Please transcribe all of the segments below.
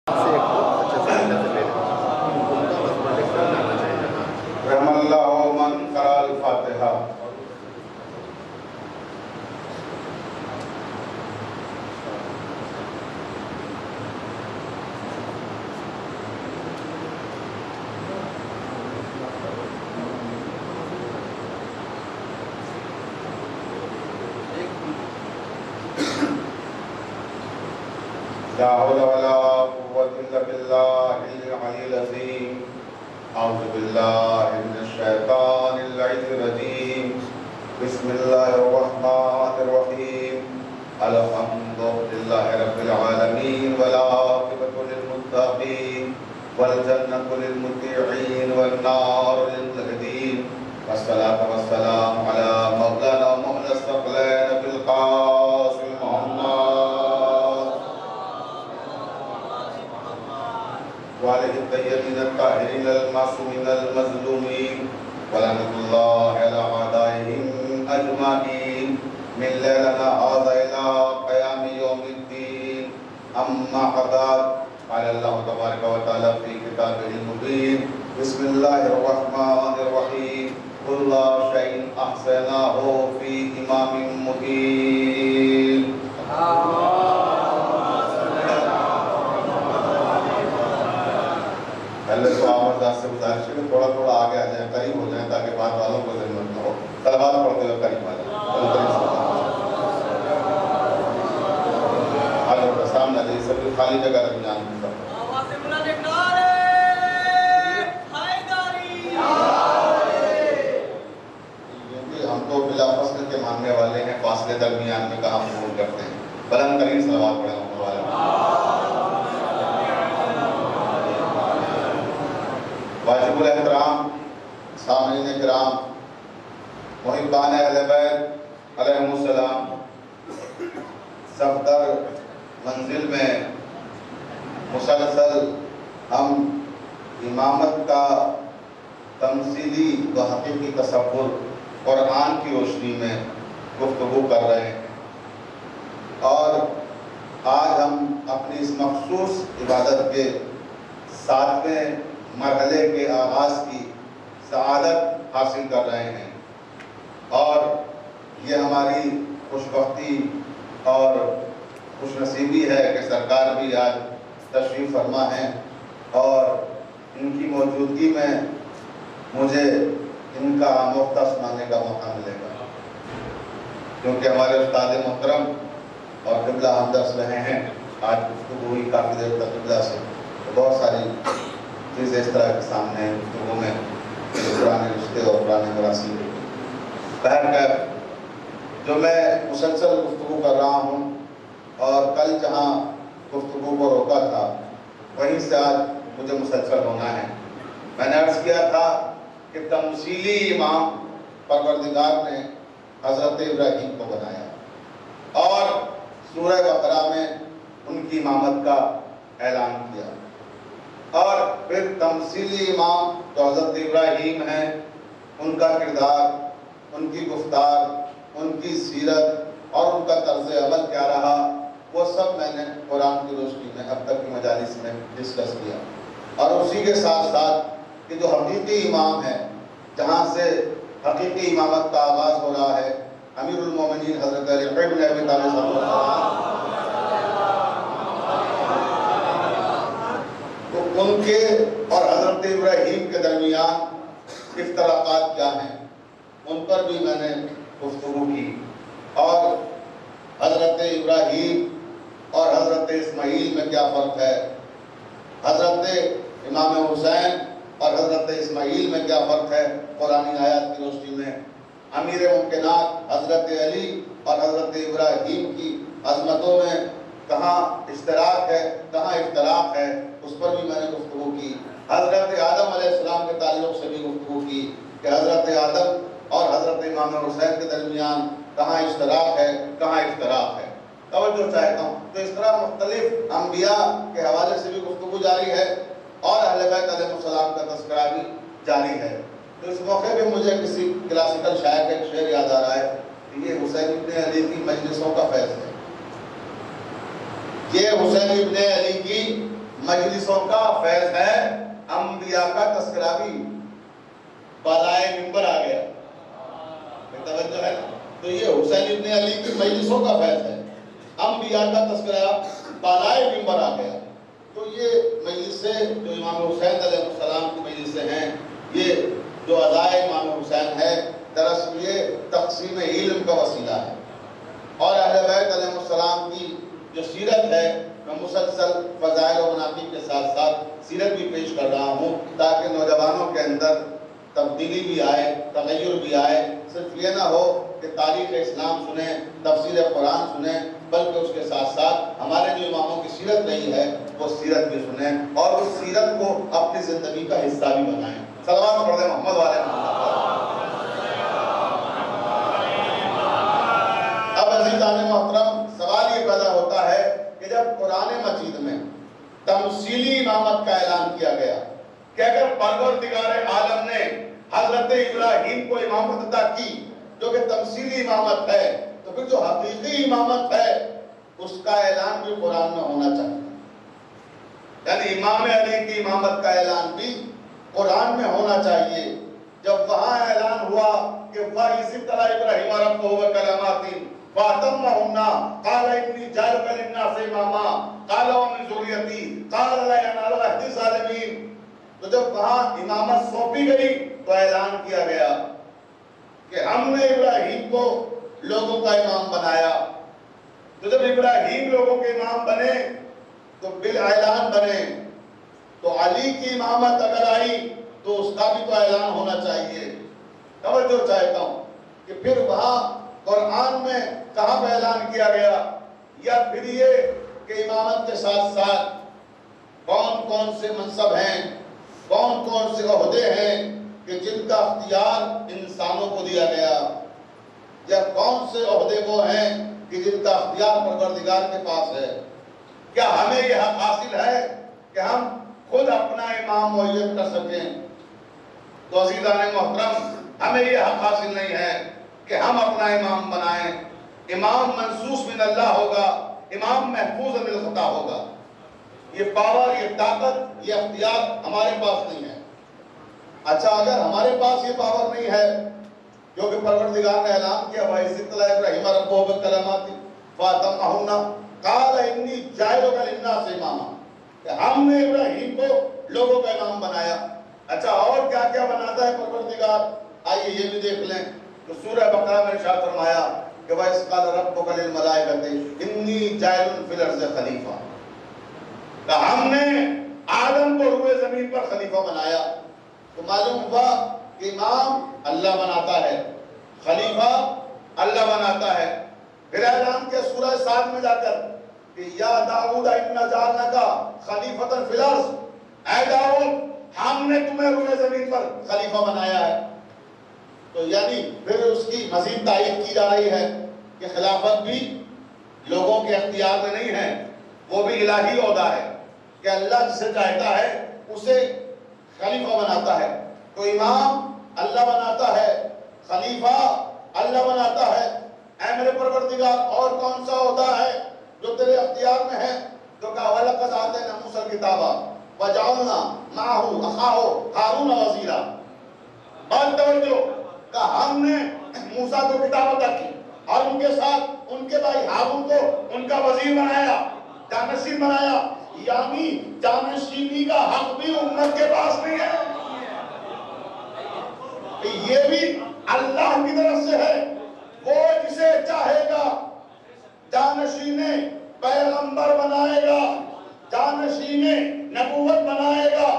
رحم اللہ من قرأ الفاتحہ. لا حول ولا قوة إلا بالله العلي العظيم. أعوذ بالله من الشيطان اللعين الرجيم. بسم الله الرحمن الرحيم. الحمد لله رب العالمين والعاقبة للمتقين والجنة للمطيعين والنار للمهدين. والصلاة والسلام على مولانا مولى الثقلين بالقاسم محمد وعليه الطيبين الطاهرين المعصومين المظلومين ولعنة الله على أعدائهم أجمعين من ليلنا هذا إلى قيام يوم الدين. أما بعد، قال الله تبارك وتعالى في كتابه المبين: بسم الله الرحمن الرحيم. كل شيء أحصيناه في إمام مبين. پہلے تو آمداد سے گزارش ہے کہ تھوڑا تھوڑا آگے آ جائیں، قریب ہو جائیں تاکہ بعد والوں کو ضرورت نہ ہو. صلوات پڑھتے ہوئے قریب آ جائیں. آجو سامنے آجائیے، سب خالی جگہ درمیان میں سب. کیونکہ ہم تو بلا فصل کے ماننے والے ہیں، فاصلے درمیان میں کہاں قبول کرتے ہیں. بلند ترین صلوات پڑھیں ہم والے. واجب الاحترام سامعین کرام، محبان اہل بیت علیہم السلام، صفدر منزل میں مسلسل ہم امامت کا تمثیلی و حقیقی تصور قرآن کی روشنی میں گفتگو کر رہے ہیں، اور آج ہم اپنی اس مخصوص عبادت کے 7ویں مرحلے کے آغاز کی سعادت حاصل کر رہے ہیں. اور یہ ہماری خوش بختی اور خوش نصیبی ہے کہ سرکار بھی آج تشریف فرما ہیں، اور ان کی موجودگی میں مجھے ان کا آموختہ سنانے کا موقع ملے گا، کیونکہ ہمارے استاد محترم اور قبلہ ہم درس رہے ہیں. آج گفتگو ہوئی کافی دیر تک قبلہ سے، بہت ساری چیزیں اس طرح کے سامنے ہیں گفتگو میں، پرانے رشتے اور پرانے مراثیم. بہرکیف جو میں مسلسل گفتگو کر رہا ہوں، اور کل جہاں گفتگو کو روکا تھا وہیں سے آج مجھے مسلسل ہونا ہے. میں نے عرض کیا تھا کہ تمثیلی امام پروردگار نے حضرت ابراہیم کو بنایا، اور سورہ بقرہ میں ان کی امامت کا اعلان کیا، اور پھر تمثیلی امام جو حضرت ابراہیم ہیں ان کا کردار، ان کی گفتار، ان کی سیرت اور ان کا طرز عمل کیا رہا، وہ سب میں نے قرآن کی روشنی میں اب تک کی مجالس میں ڈسکس کیا. اور اسی کے ساتھ ساتھ کہ جو حقیقی امام ہے، جہاں سے حقیقی امامت کا آغاز ہو رہا ہے، امیر المومنین حضرت علی بن ابی طالب صلی اللہ علیہ وسلم، ان کے اور حضرت ابراہیم کے درمیان افتراقات کیا ہیں، ان پر بھی میں نے گفتگو کی. اور حضرت ابراہیم اور حضرت اسماعیل میں کیا فرق ہے، حضرت امام حسین اور حضرت اسماعیل میں کیا فرق ہے قرآنی آیات کی روشنی میں، امیر ممکنات حضرت علی اور حضرت ابراہیم کی عظمتوں میں کہاں اشتراک ہے، کہاں اختلاف ہے، اس پر بھی میں نے گفتگو کی. حضرت آدم علیہ السلام کے تعلق سے بھی گفتگو کی کہ حضرت آدم اور حضرت امام حسین کے درمیان کہاں اشتراک ہے، کہاں اختلاف ہے. توجہ چاہتا ہوں. تو اس طرح مختلف انبیاء کے حوالے سے بھی گفتگو جاری ہے، اور اہل بیت علیہ السلام کا تذکرہ بھی جاری ہے. تو اس موقع پہ مجھے کسی کلاسیکل شاعر کا ایک شعر یاد آ رہا ہے کہ یہ حسین ابن علی کی مجلسوں کا فیض ہے. یہ حسین ابن علی کی مجلسوں کا فیض ہے، انبیاء کا تذکرہ بھی بالائے منبر آ گیا، توجہ ہے نا؟ تو یہ حسین ابن علی کی مجلسوں کا فیض ہے، انبیاء کا تذکرہ بالائے منبر آ گیا۔ تو یہ مجلسیں جو امام حسین علیہ السلام کی مجلسیں ہیں، یہ جو ادائے امام حسین ہے، دراصل یہ تقسیم علم کا وسیلہ ہے۔ اور اہل بیت علیہ السلام کی جو سیرت ہے، میں مسلسل فضائل و مناقب کے ساتھ ساتھ سیرت بھی پیش کر رہا ہوں تاکہ نوجوانوں کے اندر تبدیلی بھی آئے، تغیر بھی آئے۔ صرف یہ نہ ہو کہ تاریخ اسلام سنیں، تفسیر قرآن سنیں، بلکہ اس کے ساتھ ساتھ ہمارے جو اماموں کی سیرت رہی ہے وہ سیرت بھی سنیں اور اس سیرت کو اپنی زندگی کا حصہ بھی بنائیں۔ صلوات پڑھ دیں محمد والے محمد۔ اب عزیزان محترم، سوال یہ پیدا ہوتا ہے کہ جب قرآن مجید میں تمثیلی امامت کا اعلان کیا گیا کہ اگر پروردگار عالم نے حضرت ابراہیم کو امامت عطا کی جو کہ تمثیلی امامت ہے، تو پھر جو حقیقی امامت ہے اس کا اعلان بھی قرآن میں ہونا چاہیے، یعنی امام علی کی امامت کا اعلان بھی قرآن میں ہونا چاہیے۔ جب وہاں اعلان ہوا کہ وَإِذِ ابْتَلَىٰ إِبْرَاهِيمَ رَبُّهُ بِكَلِمَاتٍ فَأَتَمَّهُنَّ قَالَ إِنِّي جَاعِلُكَ لِلنَّاسِ إِمَامًا قَالَ وَمِن ذُرِّيَّتِي قَالَ لَا يَنَالُ عَهْدِي الظَّالِمِينَ۔ تو جب وہاں امامت سونپی گئی تو اعلان کیا گیا کہ ہم نے ابراہیم کو لوگوں کا امام بنایا۔ تو جب ابراہیم لوگوں کے امام بنے تو بالاعلان بنے، تو علی کی امامت اگر آئی تو اس کا بھی تو اعلان ہونا چاہیے۔ توجہ چاہتا ہوں کہ پھر وہاں قرآن میں کہاں پہ اعلان کیا گیا، یا پھر یہ کہ امامت کے ساتھ ساتھ کون کون سے منصب ہیں، کون کون سے عہدے ہیں کہ جن کا اختیار انسانوں کو دیا گیا، یا کون سے عہدے وہ ہیں کہ جن کا اختیار پروردگار کے پاس ہے۔ کیا ہمیں یہ حق حاصل ہے کہ ہم خود اپنا امام معین کر سکیں؟ تو عزیزان محترم، ہمیں یہ حق حاصل نہیں ہے کہ ہم اپنا امام بنائیں۔ امام منصوص من اللہ ہوگا، امام محفوظ من الخطا ہوگا۔ یہ پاور، یہ طاقت، یہ اختیار ہمارے پاس نہیں ہے۔ اچھا، اگر ہمارے پاس یہ پاور نہیں ہے، کیونکہ پروردگار نے اعلان کیا وَإِذِ ابْتَلَىٰ إِبْرَاهِيمَ رَبُّهُ بِكَلِمَاتٍ فَأَتَمَّهُنَّ قَالَ إِنِّي جَاعِلُكَ لِلنَّاسِ إِمَامًا، کہ ہم نے ابراہیم کو لوگوں کا امام بنایا۔ اچھا، اور کیا کیا بناتا ہے پروردگار؟ آئیے یہ بھی دیکھ لیں۔ تو سورہ بقرہ میں ارشاد فرمایا کہ وَإِذْ قَالَ رَبُّكَ لِلْمَلَائِكَةِ إِنِّي جَاعِلٌ فِي الْأَرْضِ خَلِيفَةً، کہ ہم نے آدم کو روئے زمین پر خلیفہ بنایا۔ تو معلوم ہوا کہ امام اللہ بناتا ہے، خلیفہ اللہ بناتا ہے۔ پھر اعلان کیا سورہ سعد میں جا کر کہ یا داؤد انا جعلناک خلیفۃ فی الارض، اے داؤد ہم نے تمہیں روئے زمین پر خلیفہ بنایا ہے۔ تو یعنی پھر اس کی مزید تائید کی جا رہی ہے کہ خلافت بھی لوگوں کے اختیار میں نہیں ہے، وہ بھی الہی عہدہ ہے کہ اللہ جسے چاہتا ہے اسے خلیفہ بناتا ہے۔ تو امام اللہ بناتا ہے، خلیفہ اللہ بناتا ہے۔ اے میرے پروردگار، اور کون سا عہدہ ہے جو تیرے اختیار میں ہے؟ تو کہا وَلَقَدْ آتَيْنَا مُوسَى الْكِتَابَ وَجَعَلْنَا مَعَهُ أَخَاهُ هَارُونَ وَزِيرًا۔ بات توجہ، کہ ہم نے موسیٰ کو کتاب عطا کی اور ان کے ساتھ ان کے بھائی ہارون کو ان کا وزیر بنایا، جانشین بنایا۔ یعنی جانشینی کا حق بھی امت کے پاس نہیں ہے، یہ بھی اللہ کی طرف سے ہے۔ وہ جسے چاہے گا جانشین پیغمبر بنائے گا، جانشین نبوت بنائے گا۔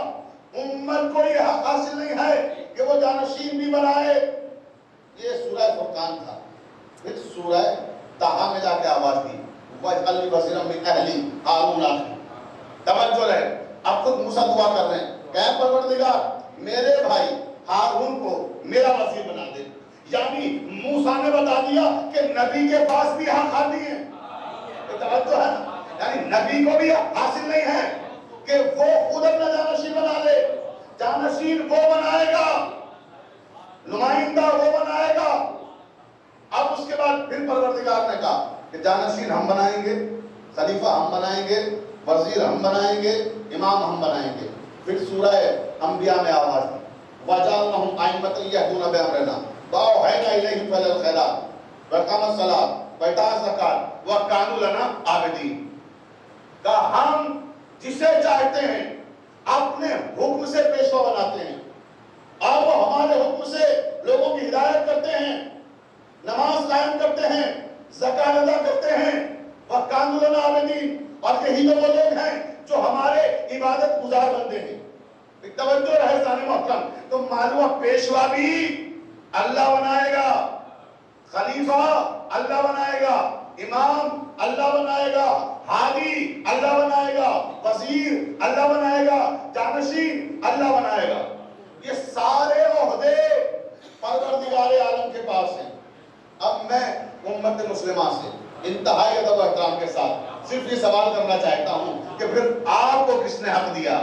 امت کو یہ حق حاصل نہیں ہے کہ وہ جانشین بھی بنائے۔ یہ سورہ فرقان تھا۔ پھر سورہ طٰہٰ میں جا کے آواز دی وَاجْعَلْ لِي وَزِيرًا مِّنْ أَهْلِي هَارُونَ أَخِي۔ توجہ رہے، اب خود موسیٰ دعا کر رہے ہیں کہ اے پروردگار میرے بھائی ہارون کو میرا وزیر بنا دے۔ یعنی موسیٰ نے بتا دیا کہ نبی کے پاس بھی حق آتی ہے۔ توجہ ہے، یعنی نبی کو بھی حاصل نہیں ہے کہ وہ خود اپنا جانشین بنا لے۔ جانشین وہ بنائے گا، نمائندہ وہ بنائے گا۔ اب اس کے بعد پھر پروردگار نے کہا کہ جانشین ہم بنائیں گے، خلیفہ ہم بنائیں گے، وزیر ہم بنائیں گے، امام ہم بنائیں گے۔ پھر سورہ انبیاء میں آواز دی وَجَعَلْنَاهُمْ أَئِمَّةً يَهْدُونَ بِأَمْرِنَا وَأَوْحَيْنَا إِلَيْهِمْ فِعْلَ الْخَيْرَاتِ وَإِقَامَ الصَّلَاةِ وَإِيتَاءَ الزَّكَاةِ وَكَانُوا لَنَا عَابِدِينَ۔ کہ ہم جسے چاہتے ہیں اپنے حکم سے پیشوا بناتے ہیں اور وہ ہمارے حکم سے لوگوں کی ہدایت کرتے ہیں، نماز قائم کرتے ہیں، زکات ادا کرتے ہیں، وَكَانُوا لَنَا عَابِدِينَ۔ اور یہی تو وہ لوگ ہیں جو ہمارے عبادت گزار بندے ہیں۔ توجہ رہے سامع محترم، تو معلوم پیشوا بھی اللہ بنائے گا، خلیفہ اللہ بنائے گا، امام اللہ بنائے گا، ہادی اللہ بنائے گا، وزیر اللہ بنائے گا، جانشین اللہ بنائے گا۔ یہ سارے عہدے پروردگار عالم کے پاس ہیں۔ اب میں امت مسلمہ سے انتہائی ادب و احترام کے ساتھ صرف یہ سوال کرنا چاہتا ہوں کہ پھر آپ کو کس نے حق دیا؟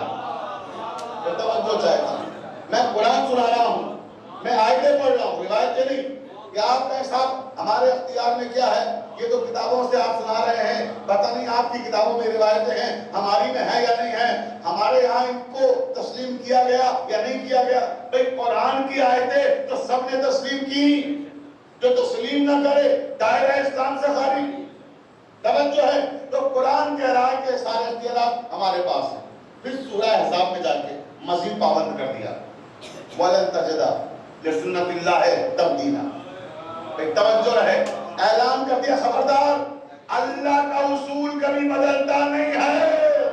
توجہ چاہتا ہوں، میں قرآن سنا رہا ہوں، میں آیتیں پڑھ رہا ہوں، روایتیں نہیں کہ آپ کا حساب ہمارے اختیار میں کیا ہے، یہ تو کتابوں سے آپ سنا رہے ہیں، پتہ نہیں آپ کی کتابوں میں روایتیں ہیں، ہماری میں ہے یا نہیں ہے، ہمارے یہاں ان کو تسلیم کیا گیا یا نہیں کیا گیا۔ بھئی قرآن کی آیتیں تو سب نے تسلیم کی، جو تسلیم نہ کرے دائرہ اسلام سے خارج۔ توجہ ہے، تو قرآن کہہ رہا ہے کہ سارے اختیارات ہمارے پاس ہیں۔ پھر سورہ احزاب میں جا کے مزید پابند کر دیا وَلَن تَجِدَ لِسُنَّتِ اللَّهِ تَبْدِيلًا۔ ایک توجہ رہے، اعلان کر دیا خبردار، اللہ کا اصول کبھی بدلتا نہیں ہے۔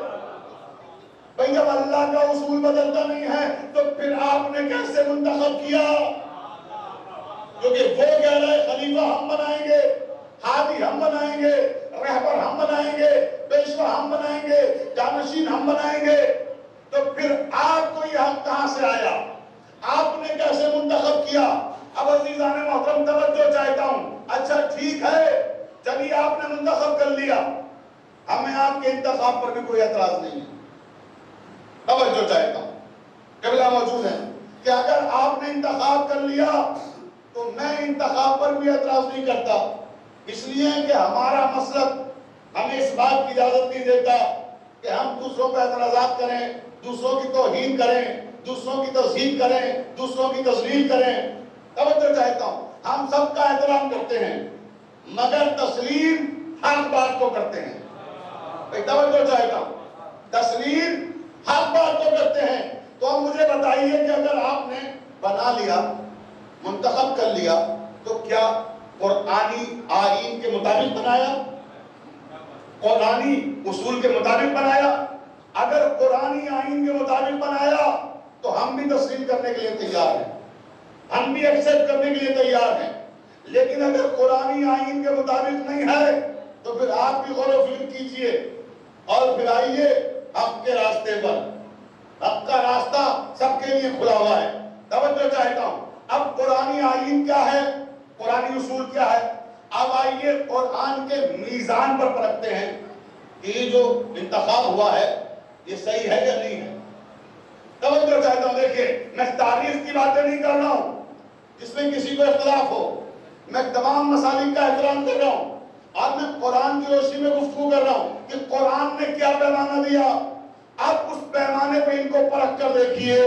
بھئی جب اللہ کا اصول بدلتا نہیں ہے تو پھر آپ نے کیسے منتخب کیا؟ کیونکہ وہ کہہ رہے خلیفہ ہم بنائیں گے، ہادی ہم بنائیں گے، رہبر ہم بنائیں گے، پیشوا ہم بنائیں گے، جانشین ہم بنائیں گے، تو پھر آپ کو یہ حق کہاں سے آیا؟ آپ نے کیسے منتخب کیا؟ اب عزیزان محترم توجہ چاہتا ہوں، اچھا ٹھیک ہے، چلیے آپ نے منتخب کر لیا، ہمیں آپ کے انتخاب پر بھی کوئی اعتراض نہیں ہے۔ توجہ چاہتا ہوں، قبلہ موجود ہے کہ اگر آپ نے انتخاب کر لیا تو میں انتخاب پر بھی اعتراض نہیں کرتا، اس لیے کہ ہمارا مسلک ہمیں اس بات کی اجازت نہیں دیتا کہ ہم دوسروں پہ اعتراضات کریں، دوسروں کی توہین کریں، دوسروں کی تذہیب کریں، دوسروں کی تذلیل کریں۔ توجہ چاہتا ہوں، ہم سب کا احترام کرتے ہیں مگر تسلیم حق بات کو کرتے ہیں۔ توجہ چاہتا ہوں، تسلیم حق بات کو کرتے ہیں۔ تو اب مجھے بتائیے کہ اگر آپ نے بنا لیا، منتخب کر لیا، تو کیا قرآنی آئین کے مطابق بنایا؟ قرآنی اصول کے مطابق بنایا؟ اگر قرآنی آئین کے مطابق بنایا تو ہم بھی تسلیم کرنے کے لیے تیار ہیں، ہم بھی ایکسپٹ کرنے کے لیے تیار ہیں۔ لیکن اگر قرآنی آئین کے مطابق نہیں ہے تو پھر آپ بھی غور و فکر کیجئے اور پھر آئیے حق کے راستے پر۔ حق کا راستہ سب کے لیے کھلا ہوا ہے۔ توجہ چاہتا ہوں، اب قرآنی آئین کیا ہے، قرآنی اصول کیا ہے؟ اب آئیے قرآن کے میزان پر پرکھتے ہیں کہ یہ جو انتخاب ہوا ہے یہ صحیح ہے یا نہیں ہے۔ توجہ چاہتا ہوں، دیکھیں میں تاریخ کی باتیں نہیں کر رہا ہوں جس میں کسی کو اختلاف ہو، میں تمام مسالک کا احترام کر رہا ہوں اور میں قرآن کی روشنی میں گفتگو کر رہا ہوں کہ قرآن نے کیا پیمانہ دیا۔ اب اس پیمانے پہ ان کو پرکھ کر دیکھیے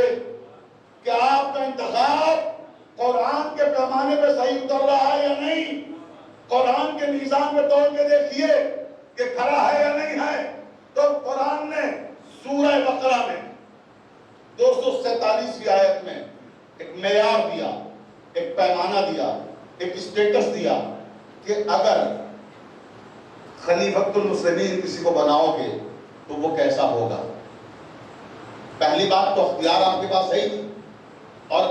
کہ آپ کا انتخاب قرآن کے پیمانے پہ صحیح اتر رہا ہے یا نہیں، قرآن کے میزان پہ توڑ کے دیکھیے کہ کھڑا ہے یا نہیں ہے۔ تو قرآن نے سورہ بقرہ میں 247ویں آیت میں ایک معیار دیا، ایک پیمانہ دیا، ایک اسٹیٹس دیا کہ اگر خلیفۃ المسلمین کسی کو بناؤ گے تو وہ کیسا ہوگا۔ پہلی بات تو اختیار آپ کے پاس ہے ہی، اور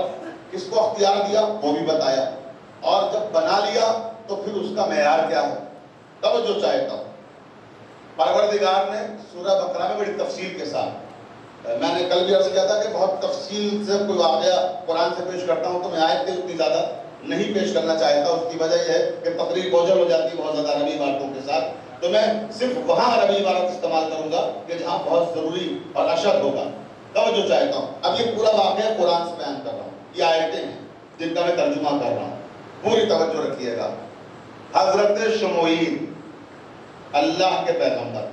کس کو اختیار دیا وہ بھی بتایا، اور جب بنا لیا تو پھر اس کا معیار کیا ہے۔ توجہ چاہتا ہوں، پروردگار نے سورہ بقرہ میں بڑی تفصیل کے ساتھ، میں نے کل بھی عرض کیا تھا کہ بہت تفصیل سے کوئی واقعہ قرآن سے پیش کرتا ہوں تو میں آیتیں اتنی زیادہ نہیں پیش کرنا چاہتا، اس کی وجہ یہ ہے کہ تقریر بوجھل ہو جاتی ہے بہت زیادہ عربی عبارتوں کے ساتھ، تو میں صرف وہاں عربی عبارت استعمال کروں گا کہ جہاں بہت ضروری اور اشد ہوگا۔ توجہ چاہتا ہوں، اب یہ پورا واقعہ قرآن سے بیان کر رہا ہوں، یہ آیتیں ہیں جن کا میں ترجمہ کر رہا ہوں، پوری توجہ رکھیے گا۔ حضرت شموئیل اللہ کے پیغمبر،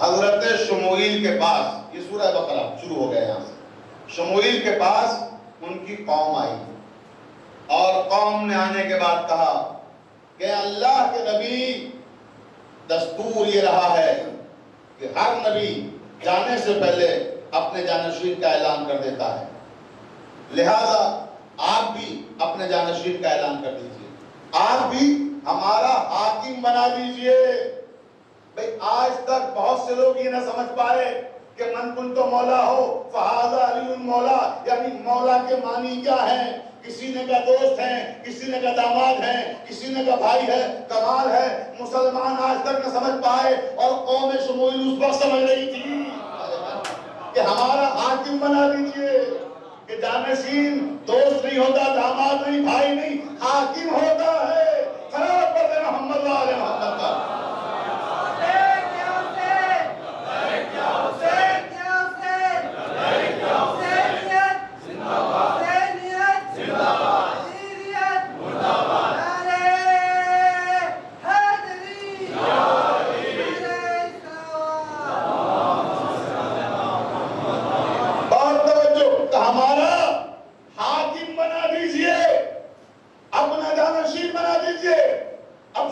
حضرت شموئیل کے پاس، یہ سورہ بقرہ شروع ہو گیا یہاں سے، شموئیل کے پاس ان کی قوم آئی اور قوم نے آنے کے بعد کہا کہ اللہ کے نبی دستور یہ رہا ہے کہ ہر نبی جانے سے پہلے اپنے جانشین کا اعلان کر دیتا ہے، لہذا آپ بھی اپنے جانشین کا اعلان کر دیجئے، آپ بھی ہمارا حاکم بنا دیجئے۔ بھئی آج تک بہت سے لوگ یہ نہ سمجھ پائے کہ من کنت مولا ہو فہذا علی مولا، یعنی مولا کے معنی کیا ہیں؟ کسی نے کہا دوست ہیں، کسی نے کہا داماد ہیں، کسی نے کہا بھائی ہے، کمال ہے۔ مسلمان آج تک نہ سمجھ پائے، اور قوم شموئیل اس وقت سمجھ رہی تھی کہ ہمارا حاکم بنا دیجئے، کہ جانشین دوست نہیں ہوتا، داماد نہیں، بھائی نہیں، حاکم ہوتا ہے۔ خراب پر دے محمد علیہ محمد کا۔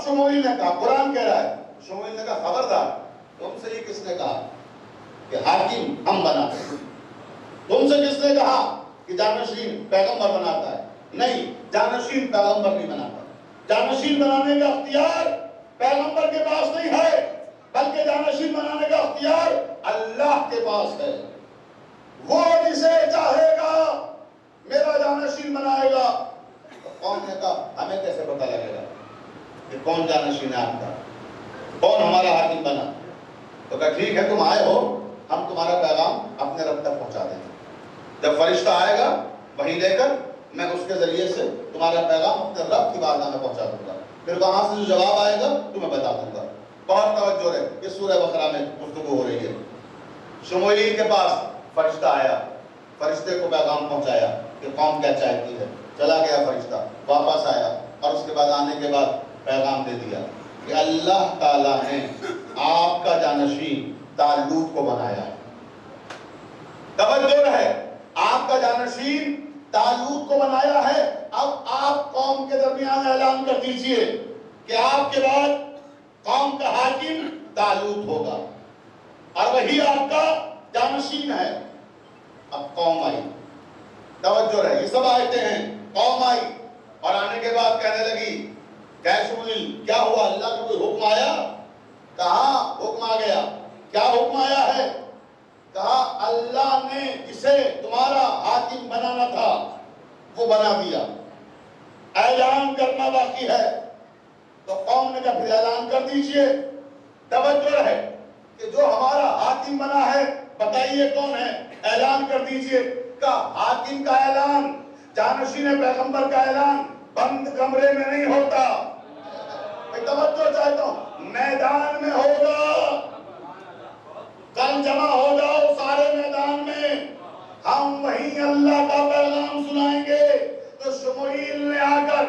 شموئیل نے کہا، قرآن کہہ رہا ہے، شموئیل نے کہا خبردار، تم سے یہ کس نے کہا کہ حاکم ہم بناتے ہیں؟ تم سے کس نے کہا کہ جانشین پیغمبر بناتا ہے؟ نہیں، جانشین پیغمبر نہیں بناتا، جانشین بنانے کا اختیار پیغمبر کے پاس نہیں ہے، بلکہ جانشین بنانے کا اختیار اللہ کے پاس ہے۔ وہ جسے چاہے گا میرا جانشین بنائے گا۔ قوم نے کہا ہمیں کیسے پتہ لگے گا کہ کون جانشین ہے آپ کا، کون ہمارا حاکم بنا؟ تو کہا ٹھیک ہے، تم آئے ہو، ہم تمہارا پیغام اپنے رب تک پہنچا دیں گے۔ جب فرشتہ آئے گا وحی لے کر، میں اس کے ذریعے سے تمہارا پیغام اپنے رب کی بارگاہ میں پہنچا دوں گا، پھر وہاں سے جو جواب آئے گا تمہیں بتا دوں گا۔ بہت توجہ ہے، یہ سورہ بقرہ میں گفتگو ہو رہی ہے۔ شموئیل کے پاس فرشتہ آیا، فرشتے کو پیغام پہنچایا کہ قوم کیا چاہتی ہے، چلا گیا فرشتہ، واپس آیا، اور اس کے بعد آنے کے بعد پیغام دے دیا کہ اللہ تعالیٰ نے آپ کا جانشین طالوت کو بنایا ہے۔ توجہ ہے، آپ کا جانشین طالوت کو بنایا ہے۔ اب آپ قوم کے درمیان اعلان کر دیجئے کہ آپ کے بعد قوم کا حاکم طالوت ہوگا، اور وہی آپ کا جانشین ہے۔ اب قوم آئی، توجہ رہے، یہ سب آیتیں ہیں، قوم آئی اور آنے کے بعد کہنے لگی کہ شموئیل کیا ہوا، اللہ کا کوئی حکم آیا؟ کہا حکم آ گیا۔ کیا حکم آیا ہے؟ کہا اللہ نے جسے تمہارا حاکم بنانا تھا وہ بنا دیا، اعلان کرنا باقی ہے۔ تو قوم نے کہا پھر اعلان کر دیجئے۔ توجہ رہے کہ جو ہمارا حاکم بنا ہے بتائیے کون ہے، اعلان کر دیجئے۔ کا حاکم کا اعلان، جانشین پیغمبر کا اعلان بند کمرے میں نہیں ہوتا، میں توجہ چاہتا ہوں، میدان میں ہوگا۔ کل جمع ہو جاؤ سارے میدان میں، ہم وہیں اللہ کا پیغام سنائیں گے۔ تو شموئیل نے آ کر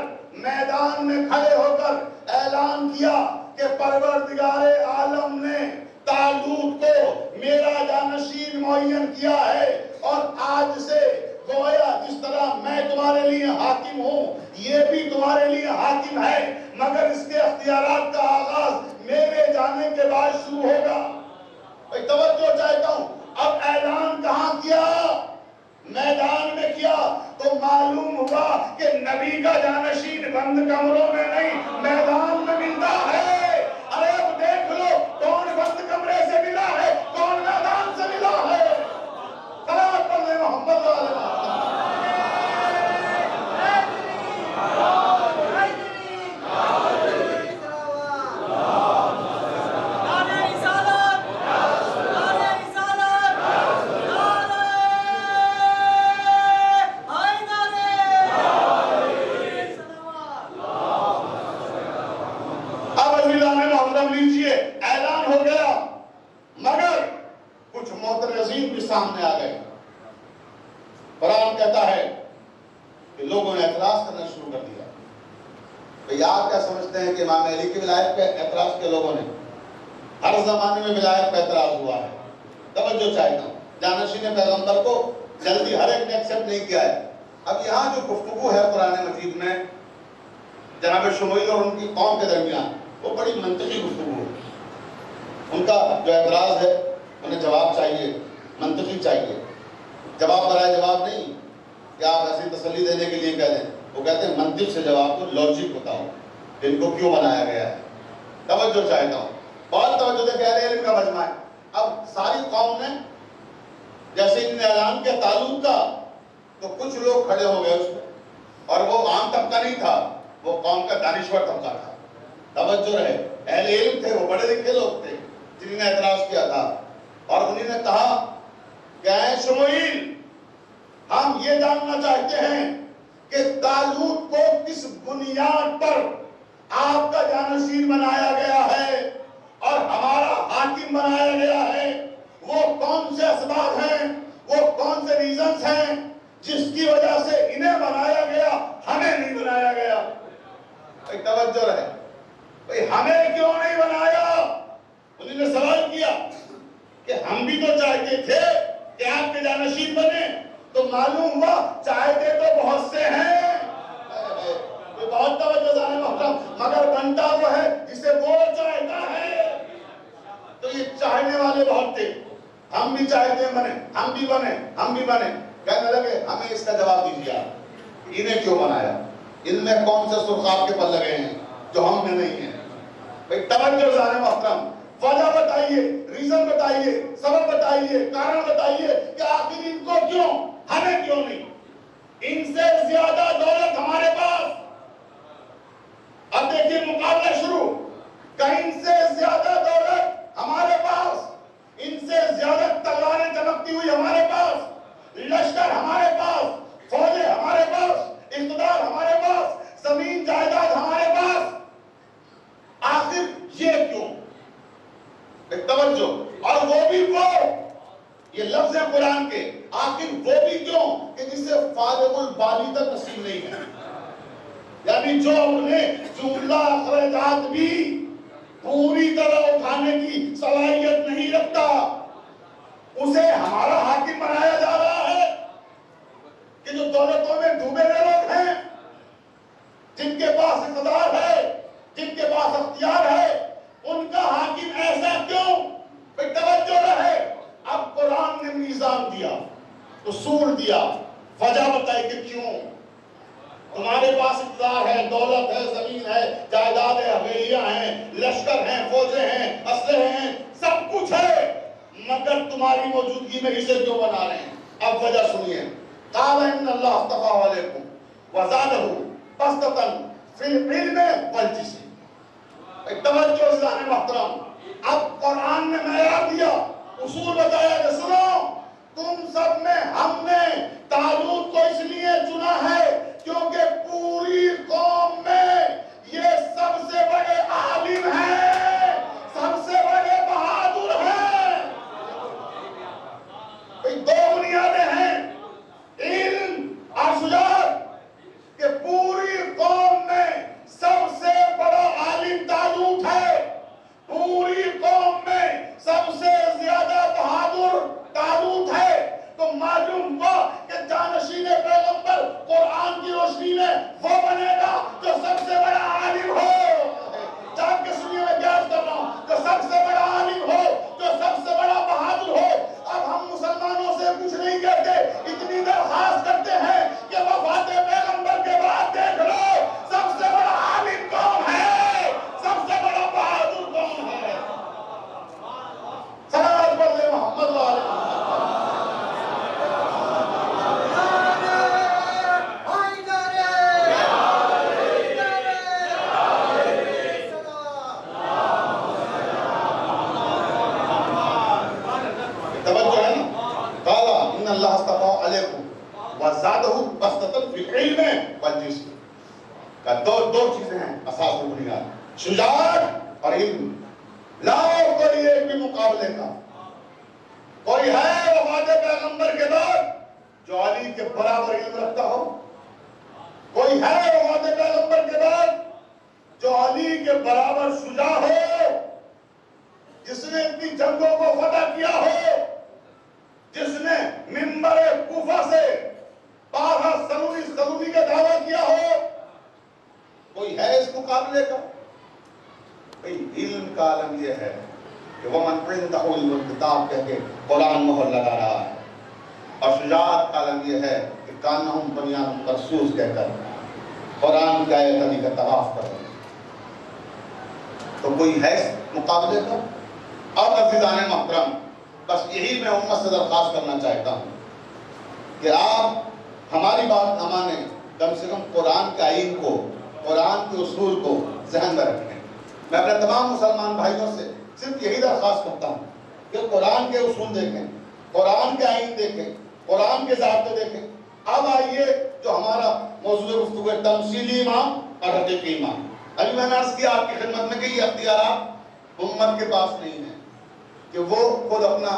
میدان میں کھڑے ہو کر اعلان کیا کہ پروردگار عالم نے طالوت کو میرا جانشین معین کیا ہے، اور آج سے گویا جس طرح میں تمہارے لیے حاکم ہوں، یہ بھی تمہارے لیے حاکم ہے، مگر اس کے اختیارات کا آغاز میرے جانے کے بعد شروع ہوگا۔ میں توجہ چاہتا ہوں، اب اعلان کہاں کیا؟ میدان میں کیا، تو معلوم ہوا کہ نبی کا جانشین بند کمروں میں نہیں، میدان میں ملتا ہے۔ ارے اب دیکھ لو کون بند کمرے سے ملا ہے، کون میدان سے ملا ہے۔ صلوات پڑھیں محمد علیہ وسلم۔ اعلان ہو گیا، مگر کچھ معترضین بھی سامنے آ گئے۔ قرآن کہتا ہے کہ لوگوں نے اعتراض کرنا شروع کر دیا۔ بھئی آپ کیا سمجھتے ہیں کہ امام علی کی ولایت پہ اعتراض کیا لوگوں نے؟ ہر زمانے میں ولایت پہ اعتراض ہوا ہے. توجہ چاہتا ہوں، جانشین پیغمبر کو جلدی ہر ایک نے ایکسپٹ نہیں کیا ہے. اب یہاں جو گفتگو ہے قرآن مجید میں جناب شموئیل اور ان کی قوم کے درمیان، وہ بڑی منطقی گفتگو ہے. ان کا جو اعتراض ہے انہیں جواب چاہیے، منطقی چاہیے. جواب برائے جواب نہیں کہ آپ ایسی تسلی دینے کے لیے کہہ دیں. وہ کہتے ہیں منطق سے جواب کو، لاجک بتاؤ کہ ان کو کیوں بنایا گیا ہے. توجہ چاہتا ہوں، بہت توجہ سے کہہ رہے ہیں، ان کا مجمع ہے. اب ساری قوم نے جیسے انہوں نے اعلان کیا تعلق کا، تو کچھ لوگ کھڑے ہو گئے اس میں، اور وہ عام طبقہ نہیں تھا، وہ قوم کا دانشور طبقہ تھا. توجہ رہے، اہل علم تھے، وہ بڑے لکھے لوگ تھے جنہوں نے اعتراض کیا تھا. اور انہوں نے کہا کہ اے شموئیل، ہم یہ جاننا چاہتے ہیں کہ طالوت کو کس بنیاد پر آپ کا جانشین بنایا گیا ہے اور ہمارا حاکم بنایا گیا ہے. وہ کون سے اسباب ہیں، وہ کون سے ریزنز ہیں جس کی وجہ سے انہیں بنایا گیا، ہمیں نہیں بنایا گیا. ایک توجہ رہے بھئی، ہمیں کیوں نہیں بنایا؟ انہوں نے سوال کیا کہ ہم بھی تو چاہتے تھے کہ آپ کے جانشین بنے. تو معلوم ہوا چاہتے تو بہت سے ہیں، بہت توجہ سے محترم، مگر بنتا وہ ہے جسے وہ چاہتا ہے. تو یہ چاہنے والے بہت تھے. ہم بھی چاہتے ہیں بنے، ہم بھی بنے، ہم بھی بنے. کہنے لگے ہمیں اس کا جواب دیجیے آپ، انہیں کیوں بنایا؟ ان میں کون سے سرخاب کے پل لگے ہیں جو ہم میں نہیں ہیں؟ ایک توجہ سے محترم، وجہ بتائیے، ریزن بتائیے، سبب بتائیے، کارن بتائیے کہ آخر ان کو کیوں، ہمیں کیوں نہیں؟ ان سے زیادہ دولت ہمارے پاس. اب دیکھیے مقابلہ شروع. کہیں سے زیادہ دولت ہمارے پاس، ان سے زیادہ تلواریں چمکتی ہوئی ہمارے پاس، لشکر ہمارے پاس، فوجیں ہمارے پاس، اقتدار ہمارے پاس، زمین جائیداد ہمارے پاس. آخر یہ کیوں؟ ایک توجہ. اور وہ بھی وہ، یہ لفظ ہے قرآن کے، آخر وہ بھی کیوں کہ جسے فارغ البالی تک نصیب نہیں ہے. یعنی جو انہیں جملہ اخراجات بھی پوری طرح اٹھانے کی صلاحیت نہیں رکھتا، اسے ہمارا حاکم بنایا جا رہا ہے. کہ جو دولتوں میں ڈوبے ہوئے لوگ ہیں، جن کے پاس اقتدار ہے، جن کے پاس اختیار ہے، ان کا حاکم ایسا کیوں؟ بھئی توجہ رہے. اب قرآن نے نظام دیا، اصول دیا، وجہ بتائی کہ کیوں. تمہارے پاس اقتدار ہے، دولت ہے، زمین ہے، جائیداد ہے، حویلیاں ہیں، لشکر ہیں، فوجیں ہیں، اسلحے ہیں، سب کچھ ہے، مگر تمہاری موجودگی میں اسے کیوں بنا رہے ہیں؟ اب وجہ سنیے. قال ان اللہ اصطفیٰ علیکم وزادہ بسطۃ فی العلم والجسم. توجہ سے محترم، اب قرآن نے معیار دیا، اصول بتایا کہ سنو، تم سب میں ہم نے طالوت کو اس لیے چنا ہے کیونکہ پوری قوم میں یہ سب سے بڑے عالم ہیں، سب سے بڑے بہادر ہیں. دو بنیادیں ہیں، علم اور شجاعت، کہ پوری قوم میں سب سے بڑا عالم طالوت ہے، پوری قوم میں سب سے زیادہ بہادر طالوت ہے. تو معلوم ہوا کہ جانشین پیغمبر قرآن کی روشنی میں وہ بنے گا جو سب سے بڑا عالم ہو. جان کے سنیے، میں کیا کر رہا ہوں، جو سب سے بڑا عالم ہو، جو سب سے بڑا بہادر ہو. اب ہم مسلمانوں سے کچھ نہیں کہتے، اتنی درخواست کرتے ہیں کہ وفات پیغمبر کے بعد دیکھ لو سب سے بڑا عالم کون ہے، سب سے بڑا بہادر کون ہے. صلوات پڑھ لیں محمد والے محمد. اللہ اصطفیٰ علیکم وزادہ بسطۃ فی العلم والجسم. کا دو چیزیں ہیں اساس و بنیاد، شجاعت اور علم. لاؤ کوئی ایک بھی مقابلے کا. کوئی ہے وفات پیغمبر کے بعد جو علی کے برابر علم رکھتا ہو؟ کوئی ہے وفات پیغمبر کے بعد جو علی کے برابر شجاع ہو، جس کوئی ہے اس مقابلے کا؟ علم کا عالم یہ ہے کہ وَمَنْ عِنْدَهُ عِلْمُ الْكِتَابِ کہہ کے قرآن مہر لگا رہا ہے، اور شجاعت کا عالم یہ ہے کہ کانہم بنیان مرصوص کہہ کر قرآن کی آیت علی کا طواف کر رہے ہیں۔ تو کوئی ہے اس مقابلے کا؟ اور عزیزان محترم، بس یہی میں امت سے درخواست کرنا چاہتا ہوں کہ آپ ہماری بات نہ مانیں، کم سے کم قرآن کے آئین کو، قرآن کے اصول کو ذہن میں رکھیں۔ میں اپنے تمام مسلمان بھائیوں سے صرف یہی درخواست کرتا ہوں کہ قرآن کے اصول دیکھیں، قرآن کے آئین دیکھیں، قرآن کے ضابطے دیکھیں۔ اب آئیے جو ہمارا موضوع گفتگو ہے، تمثیلی امام اور حقیقی امام۔ ابھی میں نے عرض کیا آپ کی خدمت میں کہ یہ اختیارات امت کے پاس نہیں ہیں کہ وہ خود اپنا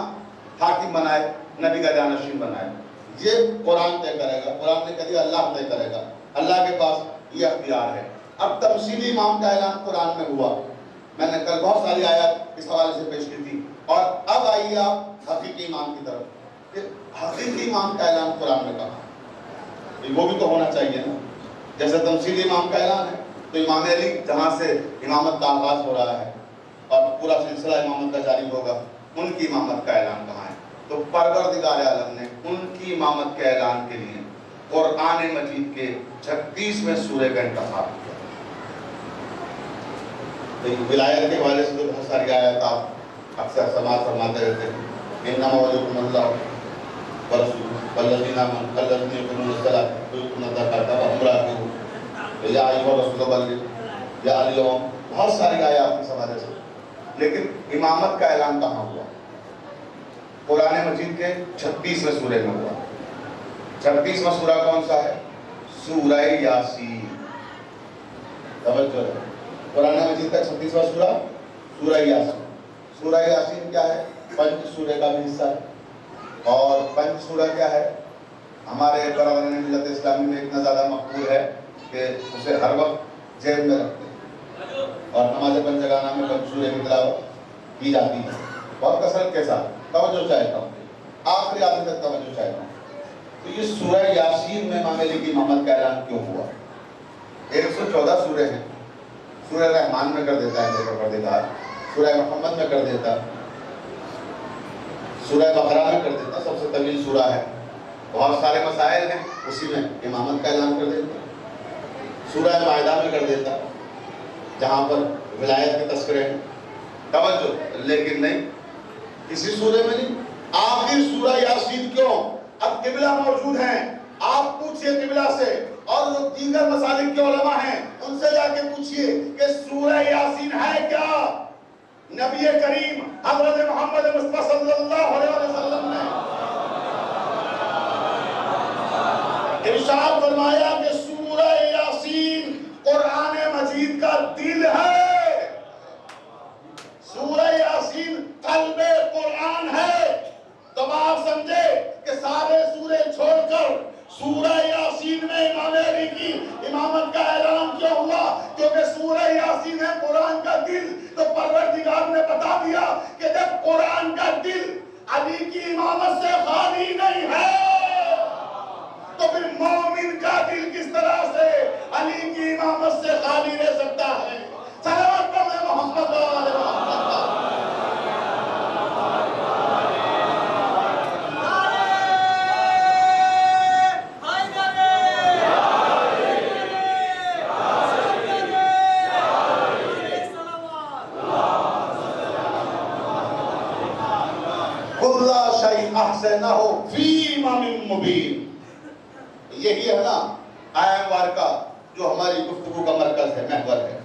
حاکم بنائے، نبی کا جانشین بنائے۔ یہ قرآن طے کرے گا، قرآن نے کہہ دیا اللہ طے کرے گا، اللہ کے پاس یہ اختیار ہے۔ اب تمثیلی امام کا اعلان قرآن میں ہوا، میں نے کل بہت ساری آیات اس حوالے سے پیش کی تھی، اور اب آئیے آپ حقیقی امام کی طرف کہ حقیقی امام کا اعلان قرآن میں کہا، وہ بھی تو ہونا چاہیے نا۔ جیسے تمثیلی امام کا اعلان ہے تو امام علی جہاں سے امامت کا آغاز ہو رہا ہے اور پورا سلسلہ امامت کا جاری ہوگا، ان کی امامت کا اعلان کہاں ہے؟ تو پروردگار عالم نے ان کی امامت کے اعلان کے لیے قرآن مجید کے 36ویں سورے کا انتخاب کیا۔ ولایت کے حوالے سے تو بہت ساری آیات آپ اکثر سماعت فرماتے رہتے ہیں، انما ولیکم اللہ ورسولہ والذین آمنوا الذین یقیمون الصلاۃ ویؤتون الزکاۃ وهم راکعون، یا ایھا الرسول بلغ یا اليوم، بہت ساری آیات اس حوالے سے۔ لیکن امامت کا اعلان کہاں ہوا؟ قرآن مجید کے 36ویں سورے میں ہوا۔ 36واں سورہ کون سا ہے؟ سورہ یاسین۔ توجہ ہے، قرآن مجید کا 36واں سورہ سورہ یاسین۔ سورہ یاسین کیا ہے؟ پنج سورہ کا بھی حصہ ہے، اور پنج سورہ کیا ہے؟ ہمارے برادران ملت اسلامی میں اتنا زیادہ مقبول ہے کہ اسے ہر وقت جیب میں رکھتے ہیں، اور نماز پنجگانہ میں پنج سورہ کی تلاوت کی جاتی ہے بہت کثرت کے ساتھ۔ توجہ چاہتا ہوں، آخری آدمی تک توجہ چاہتا ہوں۔ تو یہ سورہ یاسین میں امام علی کی امامت کا اعلان کیوں ہوا؟ 114 سورے ہیں، سورہ رحمان میں کر دیتا ہے میرے پروردگار، سورہ محمد میں کر دیتا، سورہ بقرہ میں کر دیتا، سب سے طویل سورہ ہے، بہت سارے مسائل ہیں، اسی میں امامت کا اعلان کر دیتا۔ سورہ مائدہ میں کر دیتا جہاں پر ولایت کے تذکرے ہیں، توجہ، لیکن نہیں، کسی سورے میں نہیں۔ آخر سورہ یاسین کیوں؟ اب قبلہ موجود ہیں، آپ پوچھئے قبلہ سے، اور جو دیگر مسالک کے علماء ہیں ان سے جا کے پوچھئے کہ سورہ یاسین ہے کیا؟ نبی کریم حضرت محمد مصطفیٰ صلی اللہ علیہ وسلم نے ارشاد فرمایا کہ سورہ یاسین قرآن مجید کا دل ہے، سورہ یاسین قلب قرآن ہے۔ تو آپ سمجھے کہ سارے سورے چھوڑ کر سورہ یاسین میں امام علی کی امامت کا اعلان کیوں ہوا؟ کیونکہ سورہ یاسین ہے قرآن کا دل۔ تو پروردگار نے بتا دیا کہ جب قرآن کا دل علی کی امامت سے خالی نہیں ہے تو پھر مومن کا دل کس طرح سے علی کی امامت سے خالی رہ سکتا ہے؟ صلوات پڑھیں محمد و آل محمد۔ احسنہو فی امام مبین۔ یہی ہے نا آیہ مبارکہ جو ہماری گفتگو کا مرکز ہے، محور ہے،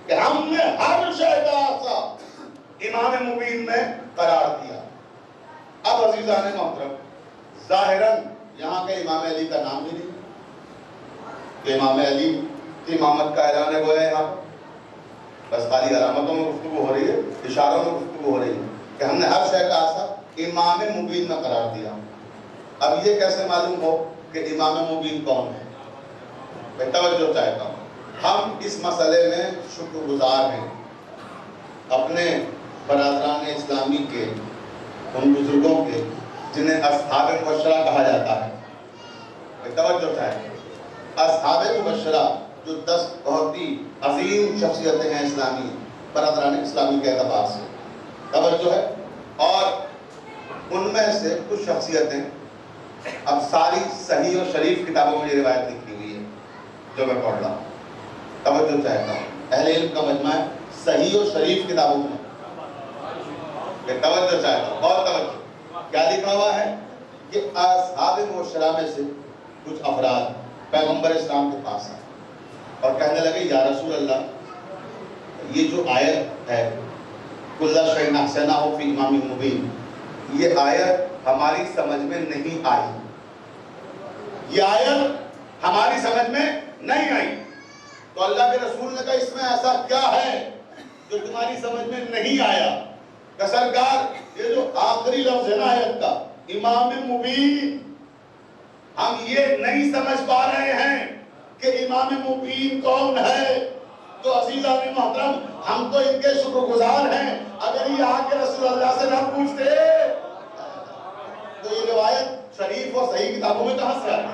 کہ ہم نے ہر شے کا ایسا امام مبین میں قرار دیا۔ اب عزیزان محترم، ظاہراً یہاں کے امام علی کا نام بھی نہیں کہ امام علی کی امامت کا اعلان ہے وہ ہے یہاں، بس خالی علامتوں میں گفتگو ہو رہی ہے، اشاروں میں گفتگو ہو رہی ہے کہ ہم نے ہر شے کا ایسا امام مبین میں قرار دیا۔ اب یہ کیسے معلوم ہو کہ امام مبین کون ہے؟ میں توجہ چاہتا ہوں، ہم اس مسئلے میں شکر گزار ہیں اپنے برادران اسلامی کے، ان بزرگوں کے جنہیں اصحاب مبشرہ کہا جاتا ہے۔ میں توجہ چاہتا ہوں، اصحاب مبشرہ جو 10 بہت ہی عظیم شخصیتیں ہیں اسلامی برادران اسلامی کے اعتبار سے، توجہ ہے. اور ان میں سے کچھ شخصیتیں اب ساری صحیح اور شریف کتابوں میں یہ روایت لکھی ہوئی ہے جو میں پڑھ رہا ہوں. توجہ چاہتا ہوں، اہل علم کا مجمع ہے صحیح اور شریف کتابوں میں. توجہ چاہتا ہوں، بہت توجہ. کیا لکھا ہوا ہے کہ اصحاب مبشرہ میں سے کچھ افراد پیغمبر اسلام کے پاس آئے اور کہنے لگے یا رسول اللہ، یہ جو آیت ہے کُلَّ شَيْءٍ أَحْصَيْنَاهُ فِي إِمَامٍ مُبِينٍ، یہ آیت ہماری سمجھ میں نہیں آئی. یہ آیت ہماری سمجھ میں نہیں آئی. تو اللہ کے رسول نے کہا اس میں ایسا کیا ہے جو تمہاری سمجھ میں نہیں آیا؟ کہ سرکار یہ جو آخری لفظ ہے نا آیت کا، امام مبین، ہم یہ نہیں سمجھ پا رہے ہیں کہ امام مبین کون ہے. تو عزیزان محترم، ہم تو ان کے شکر گزار ہیں اگر یہ آ کے رسول اللہ سے نہ پوچھتے تو یہ روایت شریف اور صحیح کتابوں میں کہاں سے آئی؟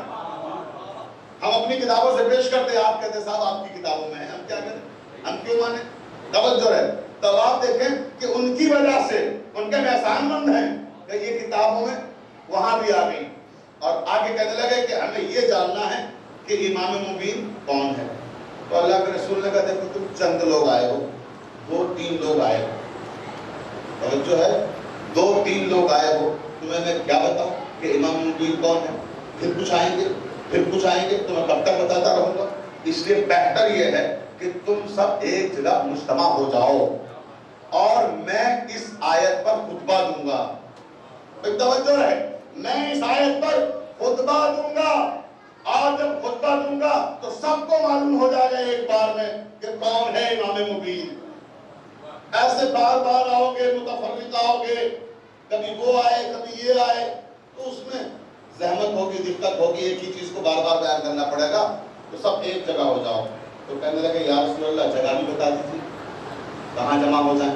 ہم اپنی کتابوں سے پیش کرتے، آپ کہتے صاحب آپ کی کتابوں میں ہے، ہم کیا کریں، ہم کیوں مانیں؟ توجہ ہے. تب آپ دیکھیں کہ ان کی وجہ سے ان کے احسان مند ہیں کہ یہ کتابوں میں وہاں بھی آ گئی. اور آگے کہنے لگے کہ ہمیں یہ جاننا ہے کہ امام مبین کون ہے. تو اللہ کے رسول نے کہا دیکھو تم چند لوگ آئے ہو، 2-3 لوگ آئے ہو. توجہ ہے، 2-3 لوگ آئے ہو، تمہیں میں کیا بتاؤں کہ امام مبین کون ہے؟ پھر کچھ آئیں گے، پھر کچھ آئیں گے، تو میں کب تک بتاتا رہوں گا؟ اس لیے بہتر یہ ہے کہ تم سب ایک جگہ مجتمع ہو جاؤ اور میں اس آیت پر خطبہ دوں گا. توجہ ہے، میں اس آیت پر خطبہ دوں گا، اور جب خطبہ دوں گا تو سب کو معلوم ہو جائے گا ایک بار میں کہ کون ہے امام مبین. ایسے بار بار آؤ گے، متفرق آؤ گے، کبھی وہ آئے کبھی یہ آئے، تو اس میں زحمت ہوگی، دقت ہوگی، ایک ہی چیز کو بار بار بیان کرنا پڑے گا. تو سب ایک جگہ ہو جاؤ. تو کہنے لگے یا رسول اللہ جگہ بھی بتا دیجیے کہاں جمع ہو جائیں.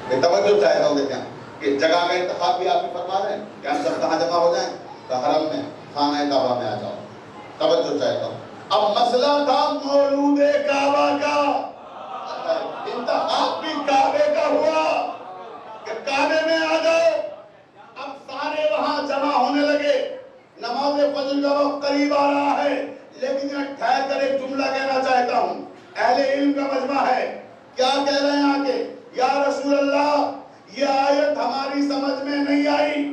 میں توجہ چاہتا ہوں دیکھیں کہ جگہ کا انتخاب بھی آپ ہی فرما رہے ہیں کہ ہم سب کہاں جمع ہو جائیں؟ تو حرم میں، خانہ کعبہ میں آ جاؤ. توجہ چاہتا ہوں. اب مسئلہ تھا مولود کعبہ کا، انتخاب بھی کعبے کا ہوا کہ کعبے میں آ جاؤ. اب سارے وہاں جمع ہونے لگے. نماز فجر کا وقت قریب آ رہا ہے، لیکن میں ٹھہر کر ایک جملہ کہنا چاہتا ہوں. اہل علم کا مجمع ہے، کیا کہہ رہے ہیں آگے؟ یا رسول اللہ یہ آیت ہماری سمجھ میں نہیں آئی.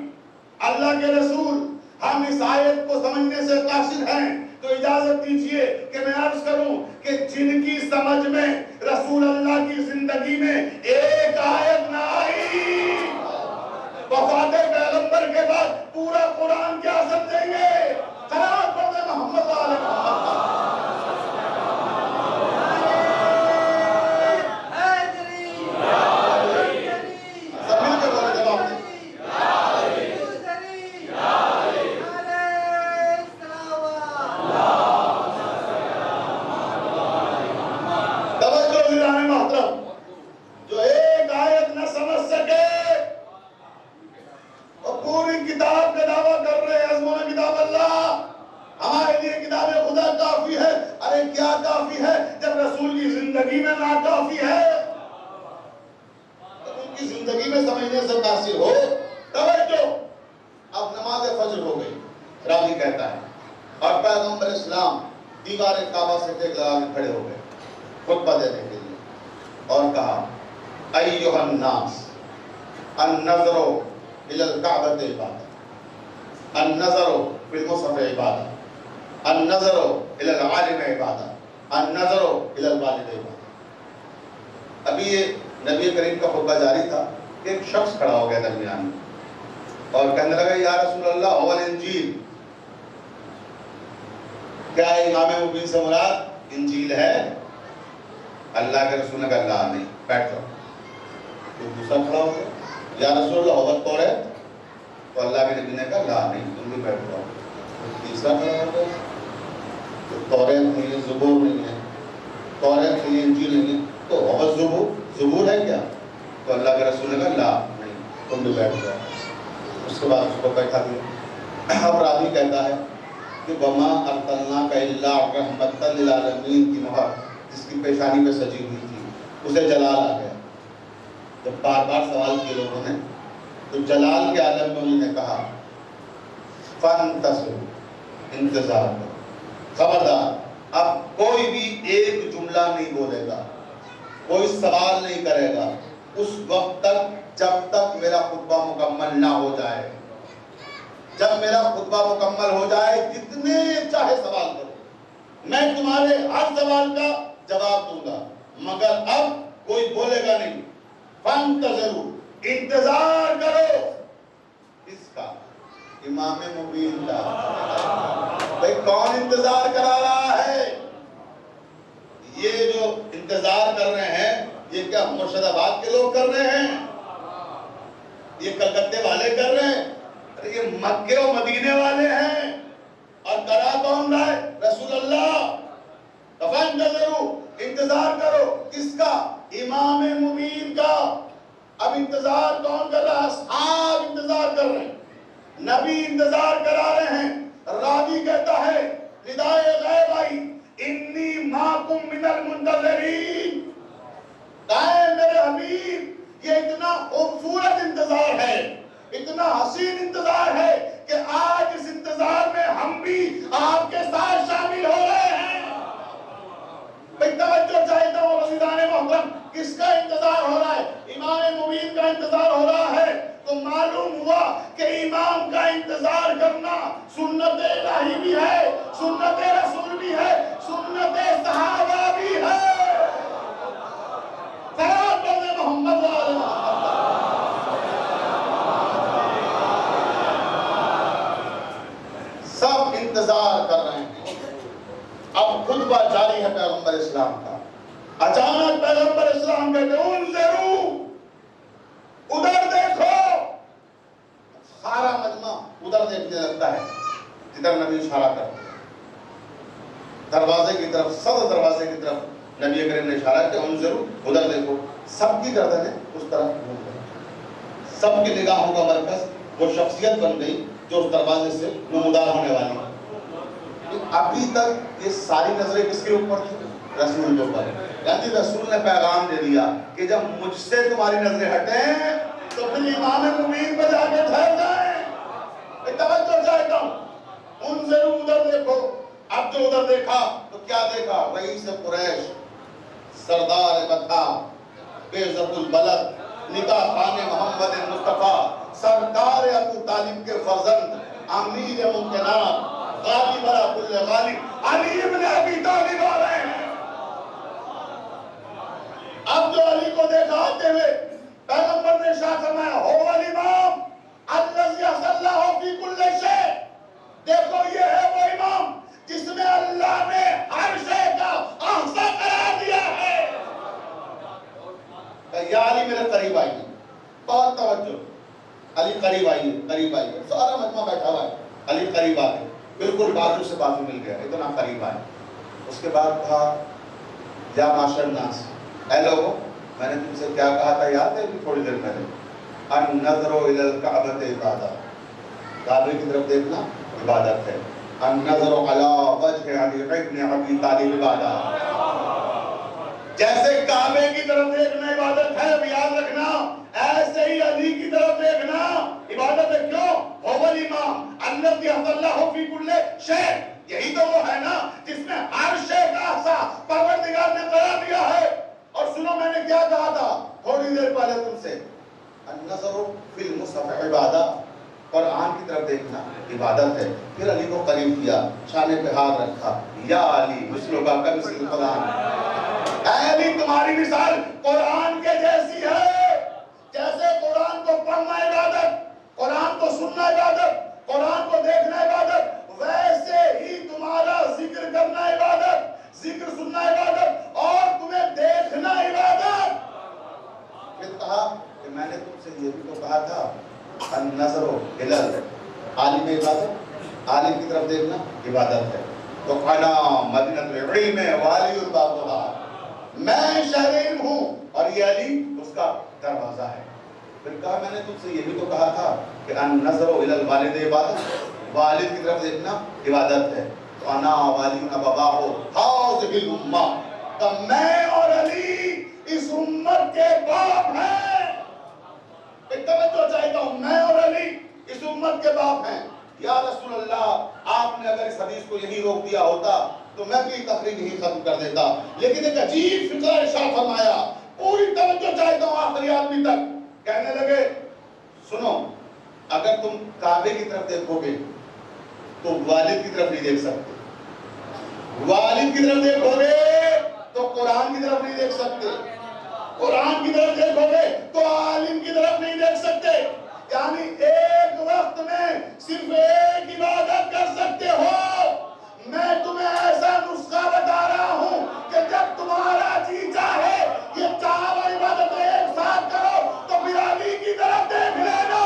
اللہ کے رسول ہم اس آیت کو سمجھنے سے قاصر ہیں، تو اجازت دیجئے کہ میں عرض کروں کہ جن کی سمجھ میں رسول اللہ کی زندگی میں ایک آیت نہ آئی، وفات پیغمبر کے بعد پورا قرآن کیا سمجھیں گے؟ خراب پڑھے محمد علیہ محمد. سب مل کے بولے جواب دیں. توجہ دلانے محترم، جو ایک آیت نہ سمجھ سکے پوری کتاب کا دعویٰ کر رہے ہیں. عظمت کتاب اللہ، ہمارے لیے کتاب خدا کافی ہے. ارے کیا کافی ہے جب رسول کی زندگی میں نہ کافی ہے؟ جب ان کی زندگی میں سمجھنے سے تاثر ہو. توجہ، اب نماز فجر ہو گئی، راوی کہتا ہے، اور پیغمبر اسلام دیوار کعبہ سے ٹیک لگا کے کھڑے ہو گئے خطبہ دینے کے لیے، اور کہا ایھا الناس النظر الى الكعبة عبادة، النظر في المصحف عبادة، النظر الى العالم عبادة، النظر الى الوالد عبادة. ابھی یہ نبی کریم کا خطبہ جاری تھا کہ ایک شخص کھڑا ہو گیا درمیان میں اور کہنے لگا یا رسول اللہ اول انجیل، کیا امام مبین سے مراد انجیل ہے؟ اللہ کے رسول نے کہا لا نہیں، بیٹھ جاؤ. تو دوسرا کھڑا ہو گیا یا رسول اللہ ہوت توریت، تو اللہ کے نبی نے کہا لا نہیں، تم بھی بیٹھ جاؤ. تیسرا کھڑا ہو گیا تو توریت نہیں ہے، زبور نہیں ہے، توریت نہیں ہے، انجیل نہیں ہے، تو ہوت زبور ہے کیا؟ تو اللہ کے رسول نے کہا لا نہیں، تم بھی بیٹھ جاؤ. اس کے بعد اس کو بیٹھا دیا. اب راوی کہتا ہے کہ وما ارسلناک الا رحمۃ للعالمین کی مہر جس کی پیشانی پہ سجی ہوئی تھی، اسے جلال آ گیا۔ جب بار بار سوال کیے لوگوں نے تو جلال کے عالم میں انہوں نے کہا فانتظروا، انتظار کرو، خبردار اب کوئی بھی ایک جملہ نہیں بولے گا، کوئی سوال نہیں کرے گا اس وقت تک جب تک میرا خطبہ مکمل نہ ہو جائے۔ جب میرا خطبہ مکمل ہو جائے جتنے چاہے سوال کرو، میں تمہارے ہر سوال کا جواب دوں گا، مگر اب کوئی بولے گا نہیں۔ فانتظروا، انتظار کرو۔ اس کا امام مبین کا۔ بھئی کون انتظار کرا رہا ہے؟ یہ جو انتظار کر رہے ہیں یہ کیا مرشد آباد کے لوگ کر رہے ہیں؟ یہ کلکتے والے کر رہے ہیں؟ یہ مکے و مدینے والے ہیں۔ اور کرا کون رہا ہے؟ رسول اللہ۔ فانتظروا، انتظار کرو۔ کس کا؟ امام مبین کا۔ اب انتظار کون کر رہا ہے؟ اصحاب انتظار کر رہے ہیں، نبی انتظار کرا رہے ہیں۔ راوی کہتا ہے ندائے غیب آئی، انی معکم من المنتظرین۔ کہا میرے حبیب یہ اتنا خوبصورت انتظار ہے، اتنا حسین انتظار ہے کہ آج اس انتظار میں ہم بھی آپ کے ساتھ شامل ہو رہے ہیں۔ بھئی توجہ چاہتا ہوں عزیزان محترم، کس کا انتظار ہو رہا ہے؟ امام مبین کا انتظار ہو رہا ہے۔ تو معلوم ہوا کہ امام کا انتظار کرنا سنت الہی بھی ہے، سنت رسول بھی ہے، سنت صحابہ بھی ہے۔ صلوات پڑھیں محمد وآل محمد۔ سب انتظار کر رہے ہیں۔ اب خطبہ جاری ہے پیغمبر اسلام کا۔ اچانک پیغمبر اسلام کہتے ہیں انظروا، ادھر دیکھو۔ سارا مجمع ادھر دیکھنے لگتا ہے جدھر نبی اشارہ کرتے ہیں، دروازے کی طرف، صدر دروازے کی طرف نبی کریم نے اشارہ کیا انظروا، ادھر دیکھو۔ سب کی گردنیں اس طرف گھوم گئی، سب کی نگاہوں کا مرکز وہ شخصیت بن گئی جو اس دروازے سے نمودار ہونے والی ہے۔ ابھی تک یہ ساری نظریں کس کے اوپر تھی؟ رسول کے اوپر۔ یعنی رسول نے پیغام دے دیا کہ جب مجھ سے تمہاری نظریں ہٹیں تو پھر امام مبین پہ جا کے ٹھہر جائیں۔ توجہ چاہتا ہوں، انظروا، ادھر دیکھو۔ اب جو ادھر دیکھا تو کیا دیکھا؟ رئیس قریش، سردار مکہ، بیضت البلد، نگاہ خان محمد مصطفیٰ، سرکار ابو طالب کے فرزند، امیر ممکنات، غالب علی کل غالب، علی ابن ابی طالب آ رہے ہیں۔ اب جو علی کو دیکھا آتے ہوئے پیغمبر نے ارشاد فرمایا هو الامام الذی صلی فی کل شیء۔ دیکھو یہ ہے وہ امام جس میں اللہ نے ہر شے کا احاطہ قرار دیا ہے۔ یا علی میرے قریب آئیے، بہت توجہ، علی قریب آئیے، قریب آئیے۔ سارا مجمع بیٹھا ہوا ہے، علی قریب آ گئے، بالکل بازو سے بازو مل گیا، اتنا قریب آئے۔ اس کے بعد کہا یا معاشر الناس، اے لوگوں، میں نے تم سے کیا کہا تھا یاد ہے تھوڑی دیر پہلے؟ النظر الی الکعبۃ عبادۃ، کعبے کی طرف دیکھنا عبادت ہے۔ النظر علی وجہ علی ابن ابی طالب عبادۃ، جیسے کعبے کی طرف دیکھنا عبادت ہے، اب یاد رکھنا ایسے ہی علی کی طرف دیکھنا عبادت ہے۔ کیوں؟ هو الامام الذی اللہ فی کل شیء، یہی تو وہ ہے نا جس میں ہر شے کا احساس پروردگار نے قرار دیا ہے۔ اور سنو میں نے کیا کہا تھا تھوڑی دیر پہلے تم سے، النظر فی المصحف عبادۃ، قرآن کی طرف دیکھنا عبادت ہے۔ پھر علی کو قریب کیا، شانے پہ ہاتھ رکھا، یا علی مثلک کمثل القرآن، اے علی تمہاری مثال قرآن کے جیسی ہے۔ جیسے قرآن کو پڑھنا عبادت، قرآن کو سننا عبادت، قرآن کو دیکھنا عبادت، ویسے ہی تمہارا ذکر کرنا عبادت، ذکر سننا عبادت، اور تمہیں دیکھنا عبادت۔ پھر کہا کہ میں نے تم سے یہ بھی تو کہا تھا النظر الی عالم عبادت، عالم کی طرف دیکھنا عبادت ہے۔ تو انا مدینہ العلم والی البابها، میں شہر علم ہوں اور یہ علی اس کا دروازہ ہے۔ پھر کہا میں نے تم سے یہ بھی تو کہا تھا کہ النظر الی الوالد عبادت، والد کی طرف دیکھنا عبادت ہے. تو انا والی بابا ہو حاضر الامہ، تو میں اور علی اس امت کے باپ ہیں. ایک توجہ چاہتا ہوں، میں اور علی اس امت کے باپ ہیں. یا رسول اللہ، آپ نے اگر اس حدیث کو یہی روک دیا ہوتا تو میں بھی تقریر ہی ختم کر دیتا. لیکن ایک عجیب فکر ارشاد فرمایا، پوری توجہ چاہتا ہوں آخری آدمی تک. کہنے لگے سنو، اگر تم کعبے کی طرف دیکھو گے تو والد کی طرف نہیں دیکھ سکتے، والد کی طرف دیکھو گے تو قرآن کی طرف نہیں دیکھ سکتے، قرآن کی طرف دیکھو گے تو عالم کی طرف نہیں دیکھ سکتے. یعنی ایک وقت میں صرف ایک عبادت کر سکتے ہو. میں تمہیں ایسا نسخہ بتا رہا ہوں کہ جب تمہارا جی چاہے یہ چاروں عبادت ایک ساتھ کرو تو پھر علی کی طرف دیکھ لینا.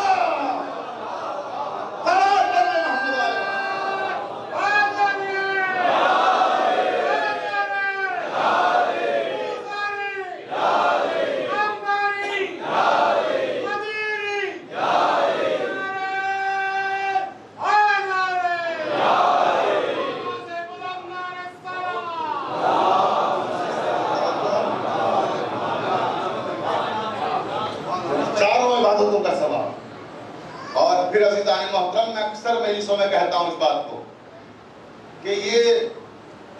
محترم، میں اکثر مجلسوں میں کہتا ہوں اس بات کو کہ یہ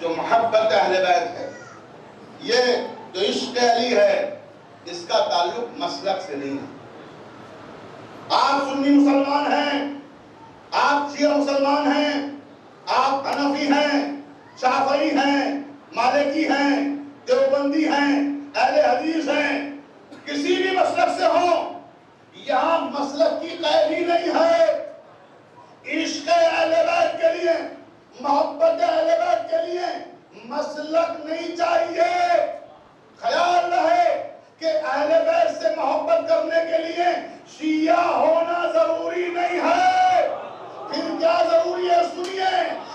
جو محبت اہل بیت ہے، یہ جو عشق علی ہے، اس کا تعلق مسلک سے نہیں ہے. آپ سنی مسلمان ہیں، آپ شیعہ مسلمان ہیں، آپ حنفی ہیں، شافعی ہیں، مالکی ہیں، دیوبندی ہیں، اہل حدیث ہیں، کسی بھی مسلک سے ہوں، یہاں مسلک کی قیدی نہیں ہے. عشق اہل بیت کے لیے، محبت اہل بیت کے لیے مسلک نہیں چاہیے. خیال رہے کہ اہل بیت سے محبت کرنے کے لیے شیعہ ہونا ضروری نہیں ہے. پھر کیا ضروری ہے؟ سنیے،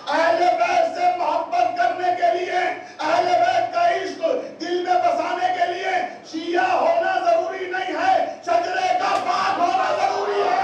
اہل بیت سے محبت کرنے کے لیے، اہل بیت کا عشق دل میں بسانے کے لیے شیعہ ہونا ضروری نہیں ہے، شجرے کا پاک ہونا ضروری ہے.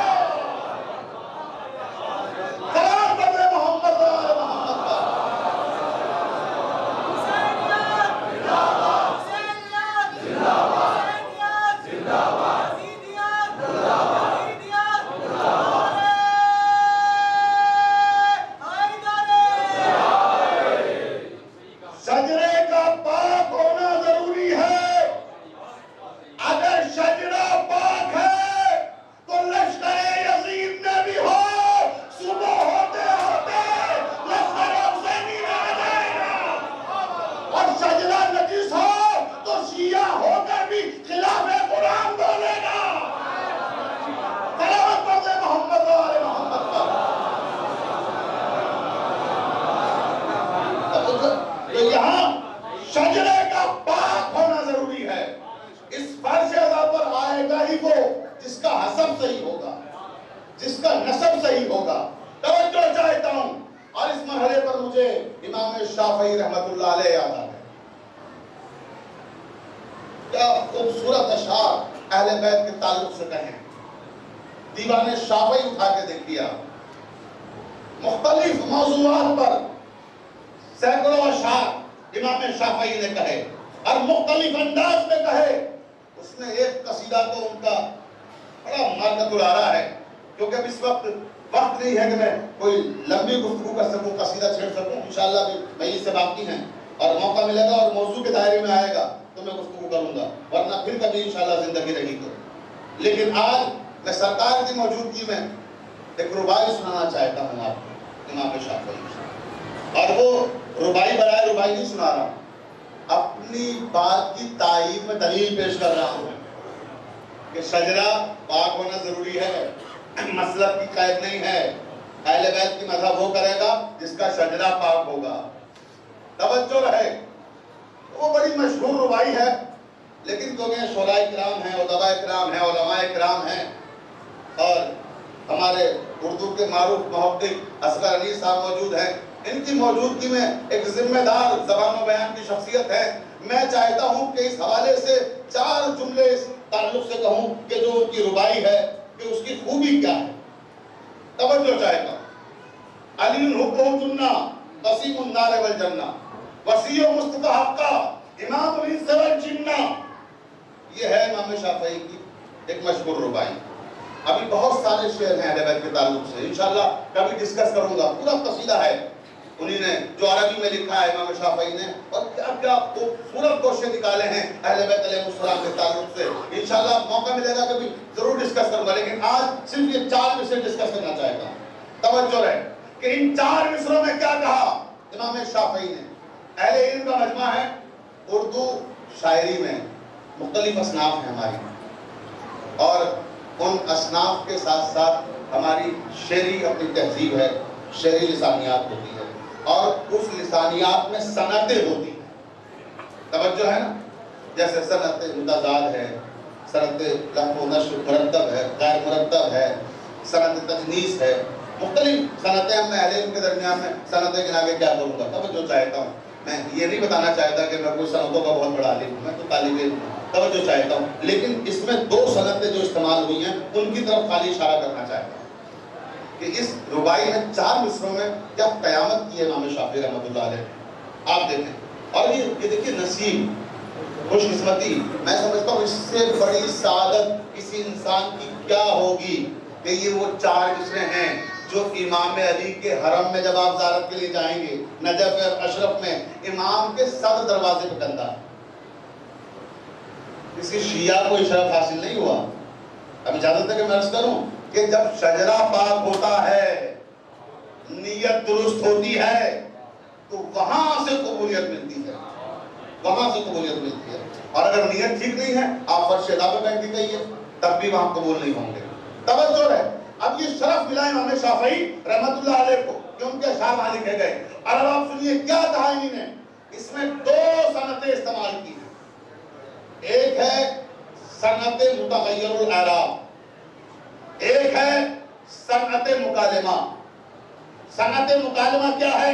جس کا نسب صحیح ہوگا. توجہ چاہتا ہوں، اور اس مرحلے پر مجھے امام شافعی رحمت اللہ علیہ یاد آ گئے. کیا خوبصورت اشعار اہل بیت کے تعلق سے کہیں. دیوان شافعی اٹھا کے دیکھیا، مختلف موضوعات پر سینکڑوں اشعار امام شافعی نے کہے اور مختلف انداز میں کہے. اس میں ایک قصیدہ تو ان کا بڑا مارکت العارہ ہے، کیونکہ اب اس وقت نہیں ہے کہ میں کوئی لمبی گفتگو کر سکوں، قصیدہ چھیڑ سکوں. انشاءاللہ بھی مجلس سے باقی ہیں اور موقع ملے گا اور موضوع کے دائرے میں آئے گا تو میں گفتگو کروں گا، ورنہ پھر کبھی انشاءاللہ زندگی رہی تو. لیکن آج میں سرکار کی موجودگی میں ایک ربائی سنانا چاہتا ہوں آپ کو امام شافعی. اور وہ ربائی برائے ربائی نہیں سنا رہا ہوں، اپنی بات کی تائید میں دلیل پیش کر رہا ہوں کہ شجرہ پاک ہونا ضروری ہے، مسلک کی قید نہیں ہے. اہل بیت کی مذہب وہ کرے گا جس کا شجرہ پاک ہوگا. توجہ رہے، وہ بڑی مشہور ربائی ہے، لیکن کیونکہ شعراء کرام ہیں، ادباء کرام ہیں، علماء کرام ہیں، اور ہمارے اردو کے معروف محقق اصغر انیس صاحب موجود ہیں، ان کی موجودگی میں ایک ذمہ دار زبان و بیان کی شخصیت ہے. میں چاہتا ہوں کہ اس حوالے سے 4 جملے اس تعلق سے کہوں کہ جو ان کی ربائی ہے کہ اس کی خوبی کیا ہے. توجہ چاہتا ہوں. علی حکم جنہ قسیم النار والجنہ وسیع مصطفیٰ حقہ امام الانس والجنہ. یہ ہے امام شافعی کی ایک مشہور ربائی. ابھی بہت سارے شعر ہیں اہل بیت کے تعلق سے، انشاءاللہ کبھی ڈسکس کروں گا. پورا قصیدہ ہے انہی نے جو عربی میں لکھا ہے امام شافعی نے، اور کیا کیا خوبصورت کوشے نکالے ہیں اہل بیت علیہ السلام کے تعلق سے. انشاءاللہ موقع ملے گا کبھی ضرور ڈسکس کروں گا، لیکن آج صرف یہ 4 مصرے ڈسکس کرنا چاہتا ہوں. توجہ رہے کہ ان 4 مصروں میں کیا کہا امام شافعی نے. اہل علم کا مجمع ہے. اردو شاعری میں مختلف اصناف ہیں ہماری، اور ان اصناف کے ساتھ ساتھ ہماری شعری اپنی تہذیب ہے، شعری لسانیات ہوتی ہے، اور اس لسانیات میں صنعتیں ہوتی ہیں. توجہ ہے نا، جیسے صنعت متضاد ہے، صنعت لفظ و نشر مرتب ہے، غیر مرتب ہے، صنعت تجنیس ہے، مختلف صنعتیں. ہم اہل علم کے درمیان میں صنعتیں گنا کے کیا کروں گا. توجہ چاہتا ہوں، میں یہ نہیں بتانا چاہتا کہ میں کوئی صنعتوں کا بہت بڑا عالم ہوں، میں تو طالب علم ہوں. توجہ چاہتا ہوں، لیکن اس میں 2 صنعتیں جو استعمال ہوئی ہیں ان کی طرف خالی اشارہ کرنا چاہتا ہوں کہ اس ربائی میں 4 مصروں میں کیا قیامت کی ہے امام شافعی رحمۃ اللہ علیہ. آپ دیکھیں، اور یہ دیکھیے نصیب، خوش قسمتی، میں سمجھتا ہوں اس سے بڑی سعادت کسی انسان کی کیا ہوگی کہ یہ وہ 4 مصرے ہیں جو امام علی کے حرم میں جب آپ زیارت کے لیے جائیں گے نجف اشرف میں، امام کے صدر دروازے پہ کندہ. کسی شیعہ کو اشرف حاصل نہیں ہوا. اب اجازت ہے کہ میں عرض کروں کہ جب شجرہ پاک ہوتا ہے، نیت درست ہوتی ہے، تو وہاں سے قبولیت ملتی ہے، وہاں سے قبولیت ملتی ہے. اور اگر نیت ٹھیک نہیں ہے، آپ فرش ادا پہ بیٹھ کے کہیے، تب بھی وہاں قبول نہیں ہوں گے. توجہ ہے. اب یہ شرف ملا امام شافعی رحمۃ اللہ علیہ کو کہ ان کے اشعار وہاں لکھے گئے. اور اب آپ سنیے کیا کہا انہوں نے. اس میں 2 صنعتیں استعمال کی ہیں. ایک ہے صنعت متغیر الاعراب، ایک ہے صنعت مکالمہ. صنعت مکالمہ کیا ہے؟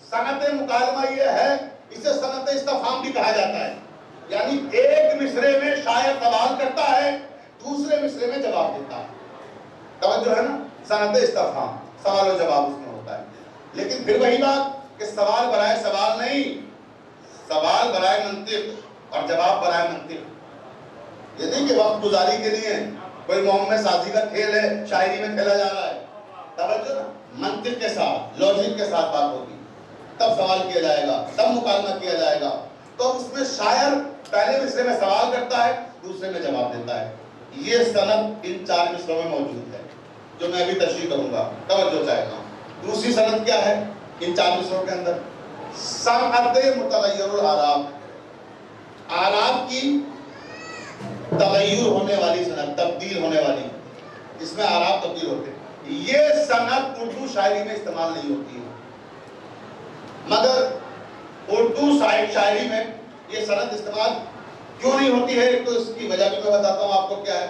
صنعت مکالمہ یہ ہے، اسے صنعت استفہام بھی کہا جاتا ہے. یعنی ایک مصرے میں شاعر سوال کرتا ہے، دوسرے مصرے میں جواب دیتا ہے. توجہ ہے نا، صنعت استفہام، سوال و جواب اس میں ہوتا ہے. لیکن پھر وہی بات کہ سوال برائے سوال نہیں، سوال برائے منطق اور جواب برائے منطق. یہ نہیں کہ وقت گزاری کے لیے کوئی محمد سازی کا کھیل ہے، شاعری میں کھیلا جا رہا ہے. توجہ نا، منطق کے ساتھ، لوجک کے ساتھ بات ہوگی، تب سوال کیا جائے گا، تب مکالمہ کیا جائے گا. تو اس میں شاعر پہلے مصرے میں سوال کرتا ہے، دوسرے میں جواب دیتا ہے. یہ صنعت ان 4 مصروں میں موجود ہے جو میں ابھی تشریح کروں گا. توجہ چاہتا ہوں. دوسری صنعت کیا ہے ان 4 مصروں کے اندر؟ صنعت متغیر الاعراب، اعراب کی تغیر ہونے والی صنعت، تبدیل ہونے والی. اس میں اعراب تبدیل ہوتے ہیں. یہ صنعت اردو شاعری میں استعمال نہیں ہوتی ہے، مگر اردو شاعری میں یہ صنعت استعمال کیوں نہیں ہوتی ہے؟ تو اس کی وجہ بھی میں بتاتا ہوں آپ کو کیا ہے.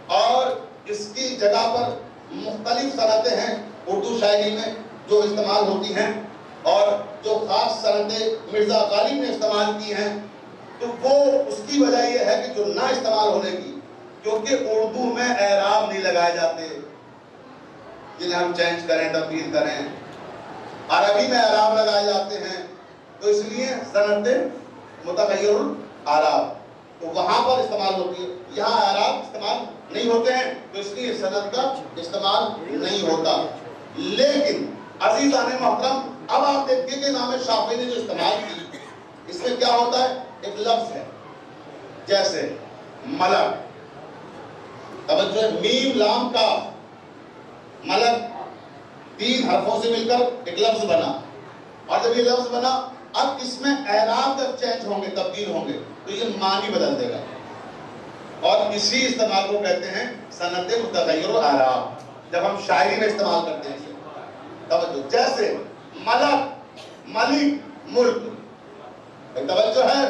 اور اس کی جگہ پر مختلف صنعتیں ہیں اردو شاعری میں جو استعمال ہوتی ہیں، اور جو خاص صنعتیں مرزا غالب نے استعمال کی ہیں، تو وہ اس کی وجہ یہ ہے کہ جو نہ استعمال ہونے کی، کیونکہ اردو میں اعراب نہیں لگائے جاتے جنہیں ہم چینج کریں، تبدیل کریں. عربی میں اعراب لگائے جاتے ہیں، تو اس لیے صنعت متغیر الاعراب تو وہاں پر استعمال ہوتی ہے. یہاں اعراب استعمال نہیں ہوتے ہیں، تو اس لیے صنعت کا استعمال نہیں ہوتا. لیکن عزیزان محترم، اب آپ دیکھیے کہ امام شافعی نے جو استعمال کی، اس میں کیا ہوتا ہے؟ ایک لفظ ہے جیسے ملک. توجہ، میم لام کاف، ملک 3 حرفوں سے مل کر ایک لفظ بنا. اور جب یہ لفظ بنا، اب اس میں اعراب جب چینج ہوں گے، تبدیل ہوں گے، تو یہ معنی بدل دے گا. اور اسی استعمال کو کہتے ہیں صنعت متغیر الاعراب، جب ہم شاعری میں استعمال کرتے ہیں. توجہ، جیسے ملک، ملک، ملک. توجہ ہے،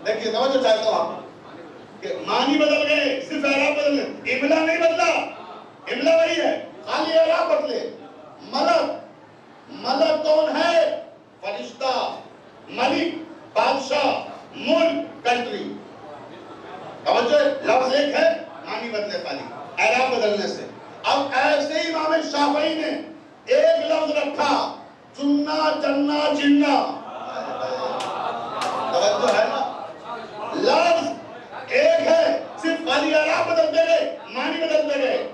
دیکھیے توجہ چاہتا ہوں آپ کہ معنی بدل گئے، صرف اعراب بدل گئے، املا نہیں بدلا. املا وہی ہے، خالی اعراب بدلے. ملک، ملک کون ہے؟ فرشتہ. ملک بادشاہ، ملک کنٹری. توجہ، لفظ ایک ہے، معنی بدلے خالی اعراب بدلنے سے. اب ایسے ہی امام شافعی نے ایک لفظ رکھا، چننا چننا چننا، توجہ ہے نا، لفظ ایک ہے، صرف خالی اعراب بدلتے گئے، معنی بدلتے گئے.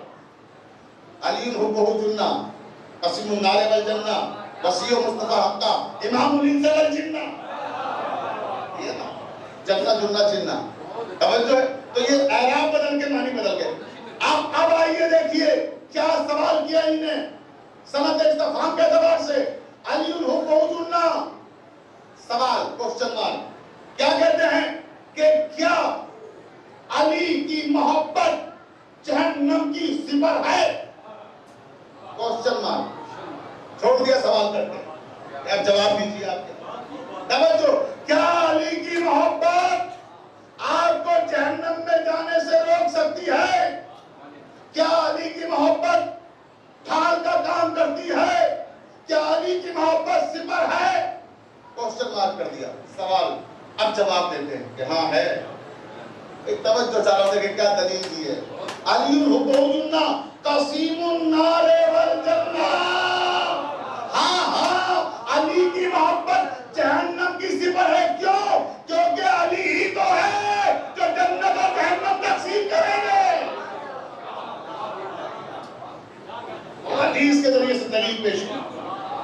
علی حبہ چننا، قسیم النار والجنہ، وسیع مصطفیٰ حقہ، امام الانس والجنہ، یہ نا جنہ جنہ چننا، توجہ ہے. تو یہ اعراب بدل کے معنی بدل گئے. اب آئیے دیکھیے کیا سوال کیا انہیں سند استفہام کے اعتبار سے. علی حبہ چننا، سوال کوشچن مارک، کیا کہتے ہیں کہ کیا علی کی محبت جہنم کی سپر ہے؟ کوشچن مارک، چھوڑ دیا سوال کرتے. اب جواب دیجیے آپ کے. توجہ، کیا علی کی محبت آپ کو جہنم میں جانے سے روک سکتی ہے؟ کیا علی کی محبت ڈھال کا کام کرتی ہے؟ کیا علی کی محبت سپر ہے؟ کوشچن مارک کر دیا سوال. اب جواب دیتے ہیں کہ ہاں ہے. ایک توجہ چاہ رہا تھا کہ کیا دلیل دی ہے. علی الحبہ قسیم النار والجنہ، ہاں ہاں علی کی محبت جہنم کی سپر ہے. کیوں؟ کیونکہ علی ہی تو ہے جو جنت اور جہنم تقسیم کریں گے. حدیث کے ذریعے سے دلیل پیش کی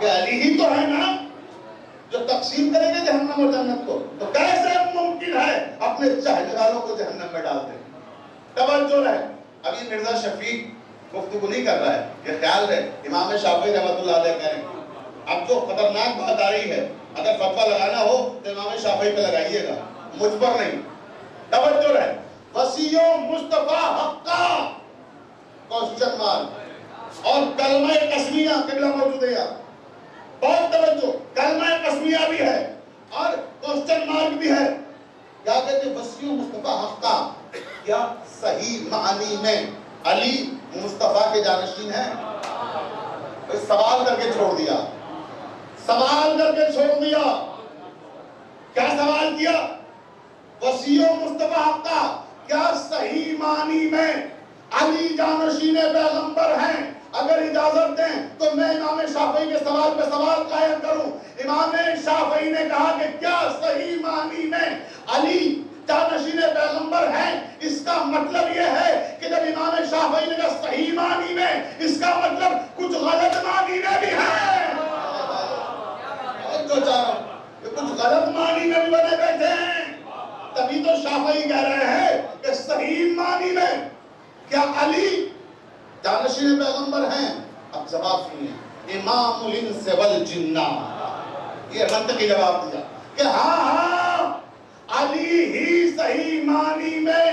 کہ علی ہی تو ہے نا جو تقسیم کریں گے جہنم اور جنت کو. تو کیسے ممکن ہے اپنے چاہنے والوں کو جہنم میں ڈال دیں؟ توجہ رہے. ابھی مرزا شفیق گفتگو نہیں کر رہا ہے، یہ خیال رہے امام شافعی رحمۃ اللہ علیہ کہہ رہے ہیں. اب جو خطرناک بات آ رہی ہے، اگر فتویٰ لگانا ہو تو امام شافعی پہ لگائیے گا، مجھ پر نہیں. توجہ رہے. وسیع مصطفیٰ حقہ، کوشچن مارک، اور کلمہ قسمیہ قبلہ موجود ہے یہاں. بہت توجہ، کلمہ قسمیہ بھی ہے اور کوشچن مارک بھی ہے. کیا کہتے ہیں؟ وسیع مصطفیٰ حقہ، کیا صحیح معنی میں علی مصطفیٰ کے جانشین ہیں؟ سوال کر کے چھوڑ دیا، سوال کر کے چھوڑ دیا. کیا سوال کیا؟ وسیع مصطفیٰ حقہ، کیا صحیح معنی میں علی جانشین پیغمبر ہیں؟ اگر اجازت دیں تو میں امام شافعی کے سوال پہ سوال قائم کروں. امام شافعی نے کہا کہ کیا صحیح معنی میں علی جانشین پیغمبر ہیں؟ اس کا مطلب یہ ہے کہ جب امام شافعی نے کہا صحیح معنی میں، اس کا مطلب کچھ غلط معنی میں بھی ہے. جو چاہو کچھ غلط معنی میں بھی بنے بیٹھے ہیں. تبھی تو شافعی کہہ رہے ہیں کہ صحیح معنی میں کیا علی جانشین پیغمبر ہیں؟ اب جواب سنیے، امام الانس والجنہ. یہ منطقی جواب دیا کہ ہاں علی ہی صحیح معنی میں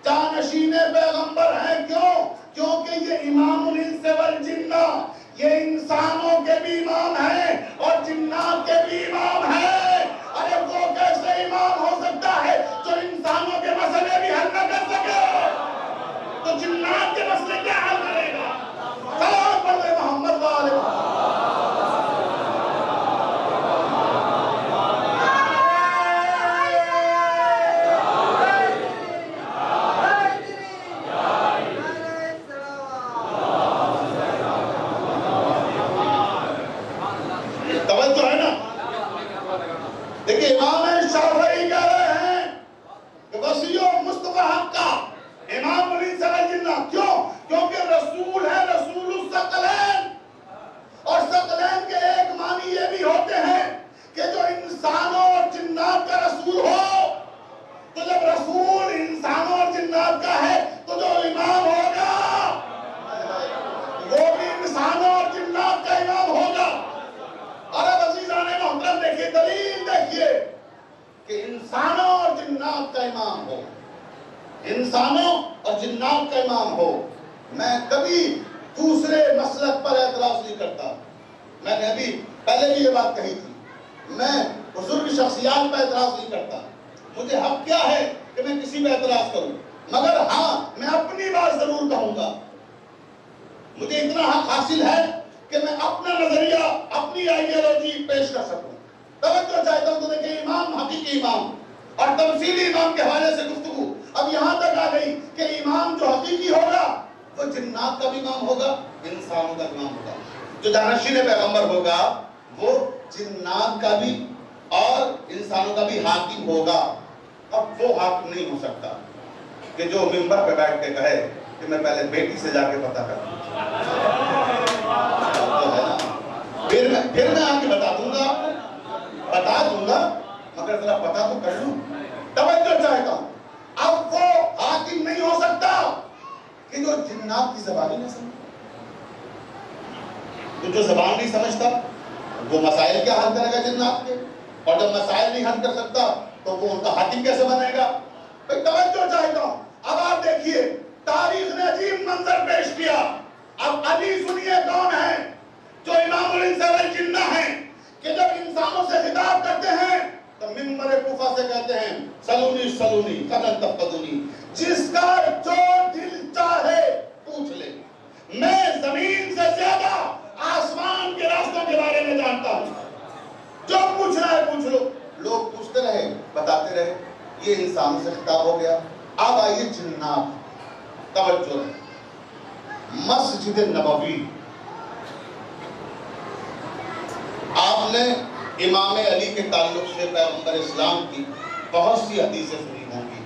جانشین پیغمبر ہیں. کیوں؟ کیونکہ یہ امام الانس والجنہ، یہ انسانوں کے بھی امام ہیں اور جنات کے بھی امام ہیں. ارے وہ کیسے امام ہو سکتا ہے جو انسانوں کے مسئلے بھی حل نہ کر سکے؟ تو جنات کے مسئلے کیا حل کرے گا؟ سلام پڑھ لے محمد والے. توجہ ہے نا. دیکھیں امام شافعی کہہ رہے ہیں کہ وسیع مصطفیٰ حقہ امام الانس والجنہ. کیوں؟ کیونکہ رسول ہے، رسول الثقلین. اور ثقلین کے ایک معنی یہ بھی ہوتے ہیں کہ جو انسانوں اور جنات کا رسول ہو. تو جب رسول انسانوں اور جنات کا ہے تو جو امام ہوگا وہ بھی انسانوں اور جنات کا امام ہوگا. اور اب عزیزان محترم دیکھیے، دلیل دیکھیے کہ انسانوں اور جنات کا امام ہو، انسانوں اور جنات کا امام ہو. میں کبھی دوسرے مسلک پر اعتراض نہیں کرتا. میں نے ابھی پہلے بھی یہ بات کہی تھی، میں بزرگ شخصیات پر اعتراض نہیں کرتا. مجھے حق کیا ہے کہ میں کسی پہ اعتراض کروں، مگر ہاں میں اپنی بات ضرور کہوں گا. مجھے اتنا حق حاصل ہے کہ میں اپنا نظریہ، اپنی آئیڈیالوجی پیش کر سکوں. توجہ چاہتا ہوں تو دیکھیں، امام حقیقی امام اور تمثیلی امام کے حوالے سے گفتگو اب یہاں تک آ گئی کہ امام جو حقیقی ہوگا وہ جنات کا بھی امام ہوگا، انسانوں کا امام ہوگا. جو جانشین پیغمبر ہوگا وہ جنات کا بھی اور انسانوں کا بھی حاکم ہوگا. اب وہ حاکم نہیں ہو سکتا کہ جو منبر پہ بیٹھ کے کہے کہ میں پہلے بیٹی سے جا کے پتہ کروں. پھر میں آ کے بتا دوں گا مگر ذرا پتا تو کر لوں. توجہ چاہتا ہوں. اب وہ حاکم نہیں ہو سکتا کہ جو جنات کی زبان ہی نہ سمجھے. تو جو زبان نہیں سمجھتا وہ مسائل کیا حل کرے گا جنات کے؟ اور جب مسائل نہیں حل کر سکتا تو وہ ان کا حاکم کیسے بنے گا؟ توجہ چاہتا ہوں. اب آپ دیکھیے تاریخ نے عجیب منظر پیش کیا. اب علی سنیے کون ہے جو امام الانس والجنہ ہیں کہ جب انسانوں سے خطاب کرتے ہیں تو منبر کوفہ سے کہتے ہیں سلونی سلونی قبل تفقدونی. جس کا جو دل چاہے پوچھ لے. میں زمین سے زیادہ آسمان کے راستوں کے بارے میں جانتا ہوں. جو پوچھنا ہے پوچھ لو. لوگ پوچھتے رہے بتاتے رہے. یہ انسانوں سے خطاب ہو گیا. اب آئیے جنات. توجہ رہے. مسجد نبوی آپ نے امام علی کے تعلق سے پیغمبر اسلام کی بہت سی حدیثیں سنی ہوں گی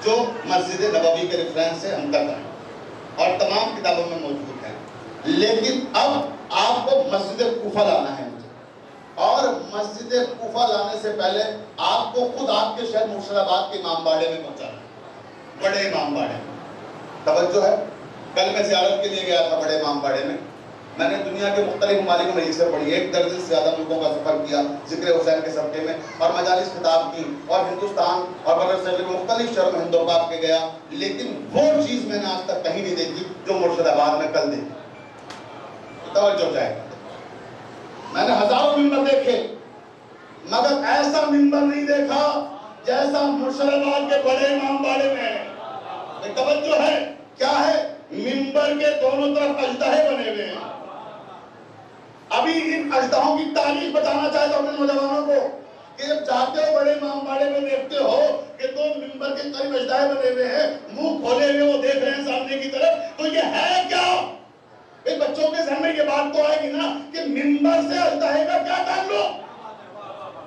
جو مسجد نبوی کے ریفرنس سے ہم تک ہیں اور تمام کتابوں میں موجود ہیں. لیکن اب آپ کو مسجد کوفہ لانا ہے مجھے. اور مسجد کوفہ لانے سے پہلے آپ کو خود آپ کے شہر مرشد آباد کے امام باڑے میں پہنچانا ہے. بڑے امام باڑے میں. توجہ ہے. کل میں زیارت کے لیے گیا تھا بڑے امام باڑے میں. میں نے دنیا کے مختلف ممالک میں حدیثیں پڑھی. 1 درجن سے زیادہ ملکوں کا سفر کیا ذکر حسین کے صدقے میں اور مجالس خطاب کی اور ہندوستان اور برصغیر کے مختلف شہروں میں ہند و پاک کے گیا. لیکن وہ چیز میں نے آج تک کہیں نہیں دیکھی جو مرشد آباد میں کل دیکھی. توجہ چاہے. میں نے ہزاروں منبر دیکھے مگر ایسا منبر نہیں دیکھا جیسا مرشد آباد کے بڑے امام باڑے میں ہے. توجہ ہے. کیا ہے؟ منبر کے دونوں طرف اژدہے بنے ہوئے ہیں. ابھی ان اژدہوں کی تاریخ بتانا چاہتا ہوں اپنے نوجوانوں کو کہ جب جاتے ہو بڑے امام باڑے میں دیکھتے ہو کہ دو منبر کے قریب اژدہے بنے ہوئے ہیں, منہ کھولے ہوئے وہ دیکھ رہے ہیں سامنے کی طرف, تو یہ ہے کیا؟ بچوں کے ذہن میں یہ بات تو آئے گی نا کہ منبر سے اژدہے کا کیا تعلق؟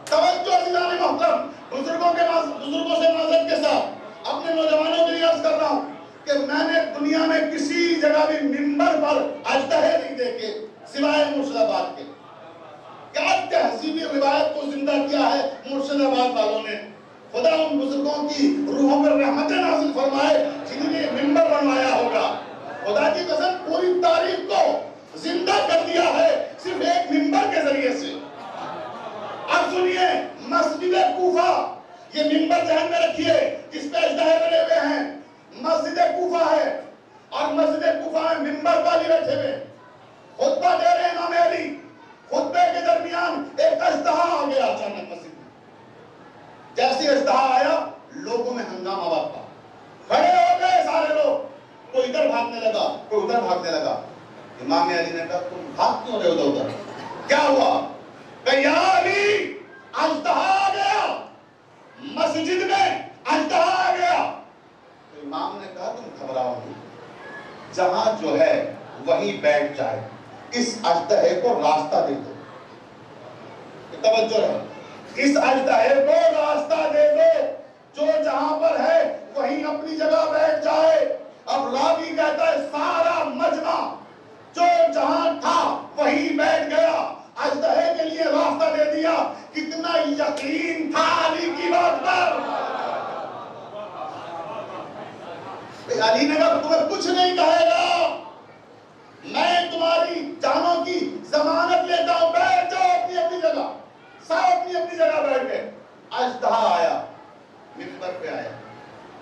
توجہ عزیزان محترم, بزرگوں سے معذرت کے ساتھ اپنے نوجوانوں کے لیے عرض کر رہا ہوں کہ میں نے دنیا میں کسی جگہ بھی منبر پر اژدہے نہیں دیکھے سوائے مرشد آباد کے. کیا تہذیبی روایت کو زندہ کیا ہے مرشد آباد والوں نے. خدا ان بزرگوں کی روحوں پر رحمت نازل فرمائے جنہوں نے منبر بنوایا ہوگا. خدا کی قسم پوری تاریخ کو زندہ کر دیا ہے صرف ایک منبر کے ذریعے سے. اب سنیے مسجد کوفہ, یہ منبر ذہن میں رکھیے جس پہ اژدہے بنے ہوئے ہیں. مسجد کوفہ ہے اور مسجد کوفہ میں منبر والی بیٹھے ہوئے خطبہ دے رہے ہیں امام علی. خطبے کے درمیان ایک اژدہا آ گیا اچانک مسجد میں. جیسے اژدہا آیا لوگوں میں ہنگامہ برپا. کھڑے ہو گئے سارے لوگ. کوئی ادھر بھاگنے لگا کوئی ادھر بھاگنے لگا. امام علی نے کہا تم بھاگ کیوں رہے ہو ادھر ادھر؟ کیا ہوا؟ کہ یا علی اژدہا آ گیا مسجد میں, اژدہا آ گیا. امام نے کہا تم گھبراؤ نہیں, جہاں جو ہے وہیں بیٹھ جائے, اس اژدہے کو راستہ دے دو. توجہ رہے. اس اژدہے کو راستہ دے دو, جو جہاں پر ہے وہیں اپنی جگہ بیٹھ جائے. اب راوی کہتا ہے سارا مجمع جو جہاں تھا وہیں بیٹھ گیا, اژدہے کے لیے راستہ دے دیا. کتنا یقین تھا علی کی بات پر. علی نے کہا تمہیں کچھ نہیں کہے گا, میں تمہاری جانوں کی ضمانت لیتا ہوں, بیٹھ جاؤ اپنی اپنی جگہ. سب اپنی اپنی جگہ بیٹھ گئے. اژدہا آیا, منبر پہ آیا.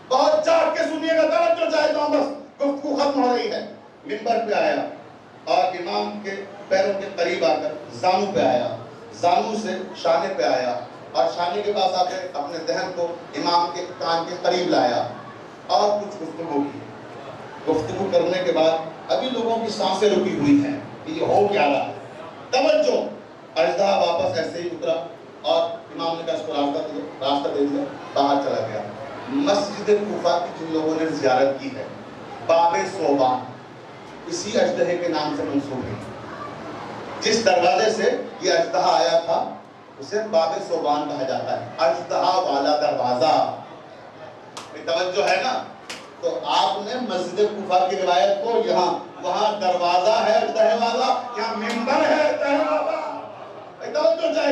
بہت جاگ کے سنیے گا, توجہ چاہتا ہوں, بس گفتگو ختم ہو رہی ہے. منبر پہ آیا اور امام کے پیروں کے قریب آ کر زانو پہ آیا, زانو سے شانے پہ آیا اور شانے کے پاس آ کے اپنے دہن کو امام کے کان کے قریب لایا اور کچھ گفتگو کی. گفتگو کرنے کے بعد ابھی لوگوں کی سانسیں رکی ہوئی ہیں کہ یہ ہو کیا رہا ہے. توجہ. اژدہا واپس ایسے ہی اترا اور امام نے کہا اس کو راستہ دے دیا, باہر چلا گیا. مسجد کوفہ کی جن لوگوں نے زیارت کی ہے, باب صوبان اسی اژدہے کے نام سے منسوب ہے. جس دروازے سے یہ اژدہا آیا تھا اسے باب ثوبان کہا جاتا ہے، اژدہا والا دروازہ۔ توجہ ہے نا؟ تو آپ نے مسجد کوفہ کی روایت کو یہاں وہاں دروازہ ہے اژدہے والا، یہاں ممبر ہے اژدہے والا، توجہ چاہے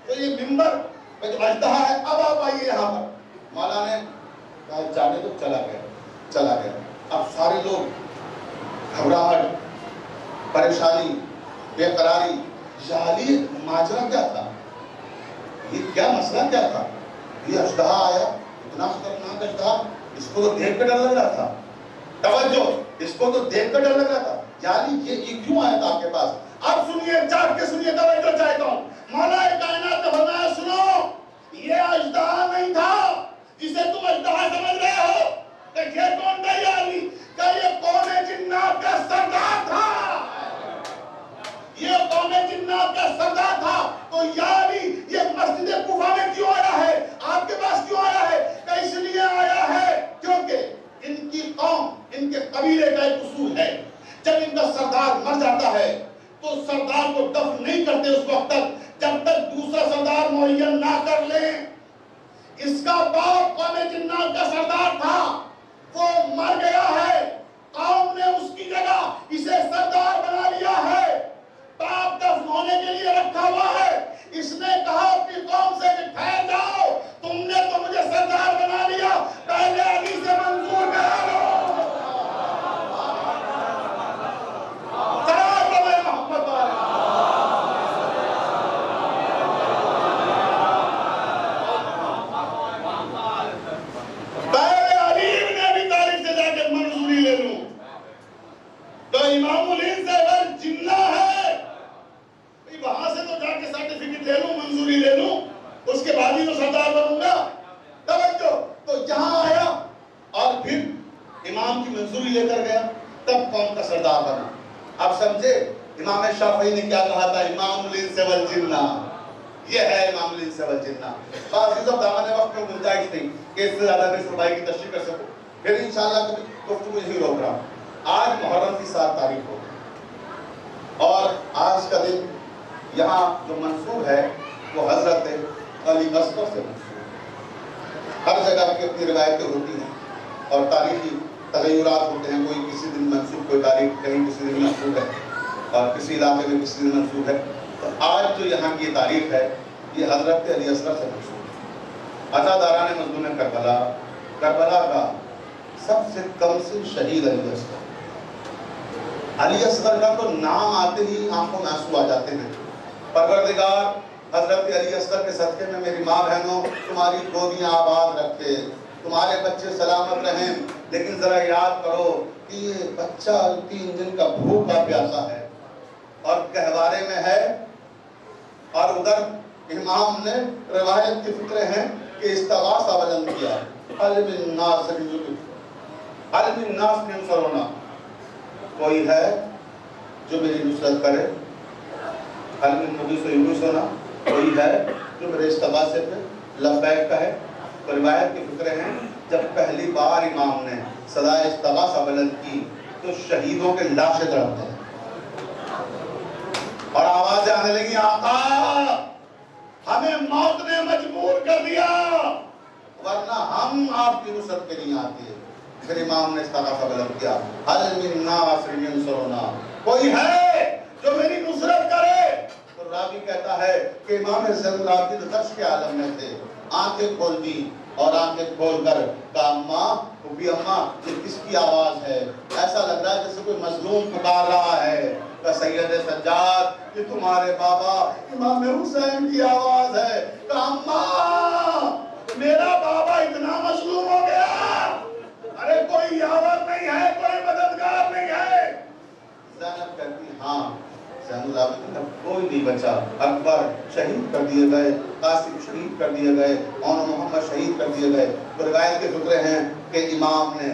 تو یہ ممبر جو اژدہا ہے۔ اب آپ آئیے یہاں پر، مولا نے کہا جانے تو چلا گیا۔ اب سارے لوگ گھبراہٹ، پریشانی، بے قراری، یہ ماجرا کیا تھا، یہ کیا مسئلہ کیا تھا؟ یہ اژدہا آیا، اتنا خطرناک اژدہا، اس کو تو دیکھ کر ڈر لگ رہا تھا۔ توجہ، اس کو تو دیکھ کر ڈر لگ رہا تھا، یعنی یہ کیوں آیا تھا آپ کے پاس؟ اب سنیے، جاگ کے سنیے، توجہ چاہتا ہوں۔ مولا کائنات نے فرمایا سنو، یہ اژدہا نہیں تھا جسے تم اژدہا سمجھ رہے ہو، کہ یہ کون تھا یعنی کہ یہ قوم جنات کا سردار تھا، یہ قوم جنات کا سردار تھا۔ تو یعنی یہ مسجد کوفہ میں کیوں آیا ہے، آپ کے پاس کیوں آیا ہے؟ کہ اس لیے آیا ہے کیونکہ ان کی قوم، ان کے قبیلے کا ایک اصول ہے، جب ان کا سردار مر جاتا ہے تو سردار کو دفن نہیں کرتے اس وقت تک جب تک دوسرا سردار معین نہ کر لیں۔ اس کا باپ قوم جنات کا سردار تھا، وہ مر گیا ہے، قوم نے اس کی جگہ اسے سردار بنا لیا ہے، باپ دفن ہونے کے لیے رکھا ہوا ہے۔ اس نے کہا اپنی قوم سے کہ ٹھہر جاؤ، تم نے تو مجھے سردار بنا لیا، پہلے علی سے منظور کرا لو۔ امام الہند سے اگر جنہ ہے وہاں سے تو جا کے سرٹیفکیٹ لے لوں، منظوری لے لوں، اس کے بعد ہی تو سردار بنوں گا۔ توجہ، تو یہاں آیا اور پھر امام کی منظوری لے کر گیا، تب قوم کا سردار بنا۔ اب سمجھے امام شافعی نے کیا کہا تھا؟ امام الہند سے والجنہ، یہ ہے امام الہند سے والجنہ۔ بعض جب دامن وقت میں گنجائش نہیں کہ اس سے زیادہ میں فرمائی کی تشریح کر سکوں، پھر انشاءاللہ کبھی گفتگو یہی روک رہا ہوں۔ آج محرم کی 7 تاریخ ہو اور آج کا دن یہاں جو منسوب ہے وہ حضرت علی اصغر سے منسوب ہے۔ ہر جگہ کی اپنی روایتیں ہوتی ہیں اور تاریخی تغیرات ہوتے ہیں، کوئی کسی دن منسوب، کوئی تاریخ کہیں کسی دن منسوب ہے اور کسی علاقے میں کسی دن منسوب ہے۔ تو آج جو یہاں کی تاریخ ہے یہ حضرت علی اصغر سے منسوب ہے۔ عزاداران مظلوم کربلا، کربلا کا سب سے کم سن شہید علی اصغر۔ علی اصغر کا تو نام آتے ہی آنکھوں میں آنسو آ جاتے ہیں۔ پروردگار حضرت علی اصغر کے صدقے میں میری ماں بہنوں تمہاری گودیاں آباد رکھے، تمہارے بچے سلامت رہیں، لیکن ذرا یاد کرو کہ یہ بچہ 3 دن کا بھوکا پیاسا ہے اور گہوارے میں ہے، اور ادھر امام نے روایت کے فکرے ہیں کہ استغاثہ بلند کیا، حل من الناس ینصرون، کوئی ہے جو میری نصرت کرے، حل من مغیث یونسون، کوئی ہے جو میرے استغاثے پہ لبیک کہے۔ تو روایت کے فکرے ہیں جب پہلی بار امام نے صدائے استغاثہ بلند کی تو شہیدوں کے لاشیں تڑپتے ہیں اور آوازیں آنے لگی، آقا ہمیں موت نے مجبور کر دیا ورنہ ہم آپ کی نصرت کے لیے آتے۔ پھر امام نے استغاثہ بلند کیا، حل من الناس ینصرون، کوئی ہے جو میری نصرت کرے۔ تو راوی کہتا ہے کہ امام زین العابدین غش کے عالم میں تھے، آنکھیں کھول دی اور آنکھیں کھول کر کہا اماں، پھوپھی اماں یہ کس کی آواز ہے؟ ایسا لگ رہا ہے جیسے کوئی مظلوم پکار رہا ہے۔ کہ سید سجاد یہ تمہارے بابا امام حسین کی آواز ہے۔ کہ اماں میرا بابا اتنا مظلوم ہو گیا، ارے کوئی یاور نہیں ہے، کوئی مددگار نہیں ہے۔ زینب کہتی ہاں زین العابدین کوئی نہیں بچا، اکبر شہید کر دیے گئے، قاسم شہید کر دیے گئے، اور محمد شہید کر دیے گئے۔ تو روایت کے فکرے ہیں کہ امام نے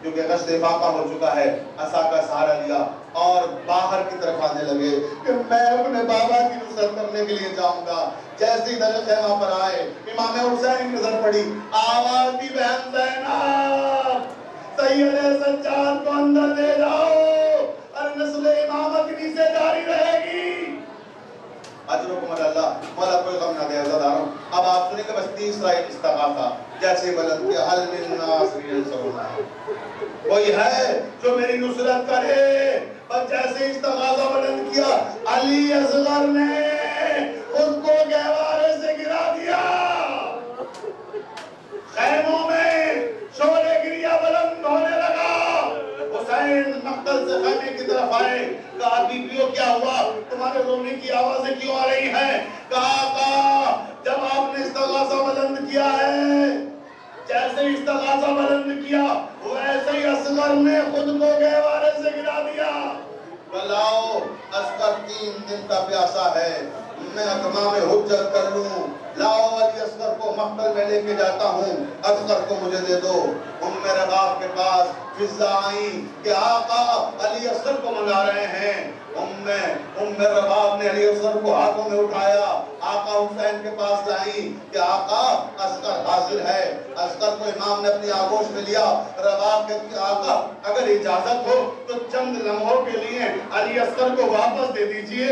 کیونکہ غشت فاقہ ہو چکا ہے عصا کا سہارا لیا اور باہر کی طرف آنے لگے کہ میں اپنے بابا کی نصرت کرنے کے لیے جاؤں گا۔ جیسے ہی در خیمہ پر آئے امام حسین کی نظر پڑی، آواز دی بہن زینب سید سجاد کو اندر لے جاؤ اور نسل امامت سے جاری رہے گی۔ تیسرا استغاثہ جیسے بلند کیا حل من ناصر ینصرنا، کوئی ہے جو میری نصرت کرے، اور جیسے استغاثہ بلند کیا علی اصغر نے خود کو گہوارے سے گرا دیا، خیموں میں شعلہ گریہ بلند ہونے لگا، حسین مقتل سے خیمے کی طرف آئے، کہا بیویوں کیا ہوا، تمہارے رونے کی آوازیں کیوں آ رہی ہیں؟ کہا آقا جب آپ نے استغاثہ بلند کیا ہے، جیسے استغاثہ بلند کیا ویسے ہی اصغر نے خود کو گہوارے سے گرا دیا۔ بلاؤ اصغر 3 دن کا پیاسا ہے، میں اتمام حجت کر لوں، لاؤ علی اصغر کو مقتل میں لے کے جاتا ہوں، اصغر کو مجھے دے دو۔ ام رباب کے پاس فضا آئیں کہ آقا علی اصغر کو منگا رہے ہیں۔ ام رباب نے علی اصغر کو ہاتھوں میں اٹھایا، آقا حسین کے پاس لائیں کہ آقا اصغر حاضر ہے۔ اصغر کو امام نے اپنی آغوش میں لیا، رباب کہتی آقا اگر اجازت ہو تو چند لمحوں کے لیے علی اصغر کو واپس دے دیجئے،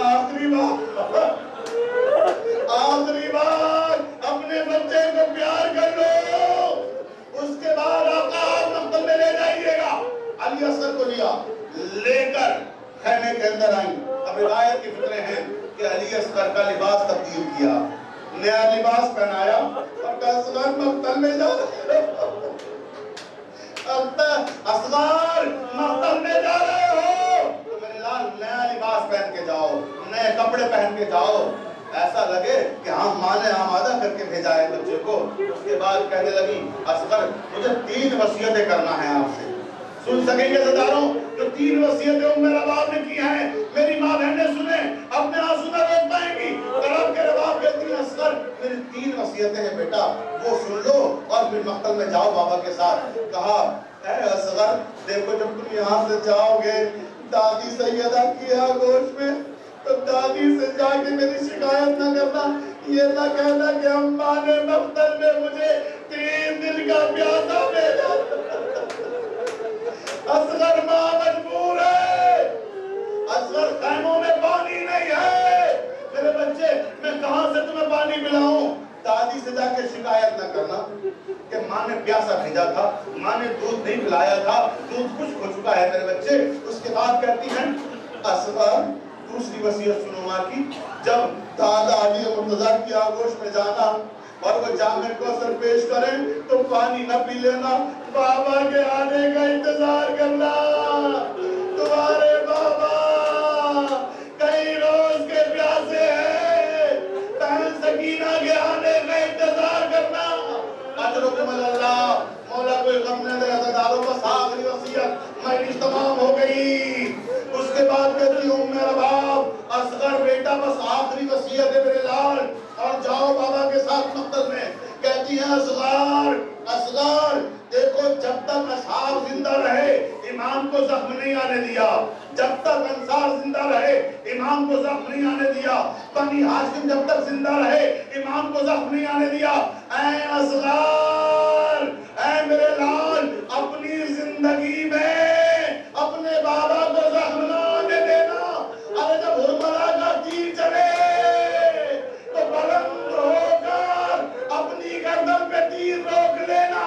آخری بار اپنے بچے کو پیار کر لو، اس کے بعد آقا آپ مقتل میں لے جائیے گا۔ علی اصغر کو لیا، لے کر خیمے کے اندر آئیں۔ اب روایت کی فکریں ہیں کہ علی اصغر کا لباس تبدیل کیا، نیا لباس پہنایا اور کہا اصغر مقتل میں جا رہے ہو، اصغر مقتل میں جا رہے ہو تو میرے لال نیا لباس پہن کے جاؤ، نئے کپڑے پہن کے جاؤ، ایسا لگے کہ ہم ماں نے آمادہ کر کے بھیجا ہے بچے کو۔ اس کے بعد کہنے لگی اصغر مجھے 3 وصیتیں کرنا ہے آپ سے، سن سکیں گے ستاروں جو 3 وصیتیں ام رباب نے کی ہیں، میری ماں بہنیں سنیں، اپنے آنسو نہ روک پائیں گی۔ تڑپ کے رباب کہتی ہیں اصغر میری 3 وصیتیں ہیں بیٹا، وہ سن لو اور پھر مقتل میں جاؤ بابا کے ساتھ۔ کہا اے اصغر دیکھو جب تم یہاں سے جاؤ گے دادی سیدہ کی آغوش میں، تو دادی سے جا کے میری شکایت نہ کرنا، یہ نہ کہنا کہ اماں نے مقتل میں مجھے 3 دن کا پیاسا بھیجا۔ اصغر ماں مجبور ہے، اصغر خیموں میں پانی نہیں ہے، میرے بچے میں کہاں سے تمہیں پانی پلاؤں؟ دادی سے جا کے شکایت نہ کرنا کہ ماں نے پیاسا بھیجا تھا، ماں نے دودھ نہیں پلایا تھا، دودھ خشک ہو چکا ہے میرے بچے۔ اس کے بعد کہتی ہیں اصغر دوسری وصیت سنو ماں کی، جب دادا علی مرتضیٰ کی آغوش میں جانا اور وہ جام کوثر پیش کریں تو پانی نہ پی لینا، بابا کے آنے کا انتظار کرنا، تمہارے بابا کئی روز کے پیاسے ہیں، بہن سکینہ کے آنے کا انتظار کرنا۔ اجرکم اللہ، مولا کوئی غم نہ دے عزاداروں، بس آخری وصیت مجلس تمام ہو گئی۔ اس کے بعد کہتی ہوں میرا باپ اصغر بیٹا بس آخری وصیت ہے میرے لال، اور جاؤ بابا کے ساتھ مقتل میں۔ کہتی ہیں اصغر دیکھو جب تک اصحاب زندہ رہے امام کو زخم نہیں آنے دیا، جب تک انصار زندہ رہے امام کو زخم نہیں آنے دیا، بنی ہاشم جب تک زندہ رہے امام کو زخم نہیں آنے دیا۔ اے اصغر، اے میرے لال، اپنی زندگی میں اپنے بابا کو زخم نہ آنے دینا۔ ارے جب حرملہ کا تیر چلے تو بلند ہو کر اپنی گردن پہ تیر روک لینا،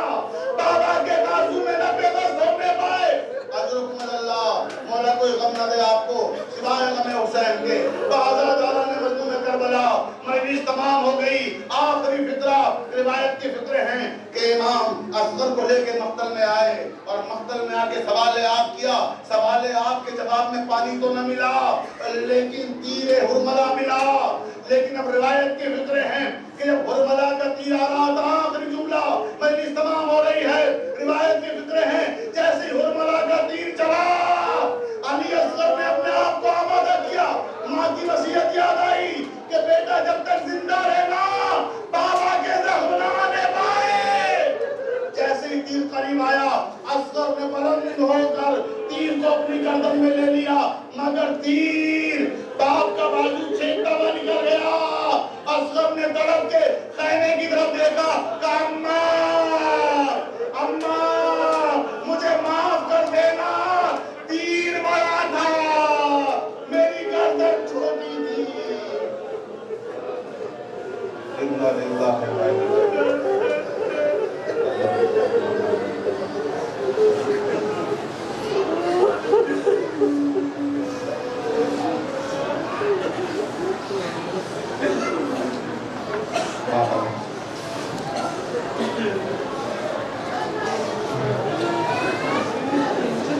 بابا کے بازو میں نہ پیوست ہونے پائے۔ اجرکم اللہ، مولا کوئی غم نہ دے آپ کو سوائے غم حسین کے۔ بہادر تعالیٰ نے مظلوم کربلا، مجلس تمام ہو گئی۔ آخری فقرہ روایت کی فقرے ہیں کہ امام اصغر کو لے کے مقتل میں آئے اور مقتل میں آ کے سوال آپ کیا، سوال آپ کے جواب میں پانی تو نہ ملا لیکن تیر حرملہ ملا۔ لیکن اب روایت کے فقرے ہیں کہ جب حرملہ کا تیر آ رہا تھا، آخری جملہ مجلس تمام ہو رہی ہے، روایت کے فقرے ہیں جیسے حرملہ کا تیر چلا علی اصغر نے اپنے آپ کو آمادہ کیا، ماں کی وصیت یاد آئی کہ بیٹا جب تک زندہ رہنا بابا کے زخم نہ آنے پائے۔ جیسے ہی تیر قریب آیا اصغر نے بلند ہو کر تیر کو اپنی گردن میں لے لیا، مگر تیر باپ کا بازو چھینتا ہوا نکل گیا۔ اصغر نے تڑپ کے خیمے کی طرف دیکھا کہ اماں مجھے معاف کر دینا، تیر بڑا تھا میری گردن چھوٹی تھی۔ انا للہ و انا الیہ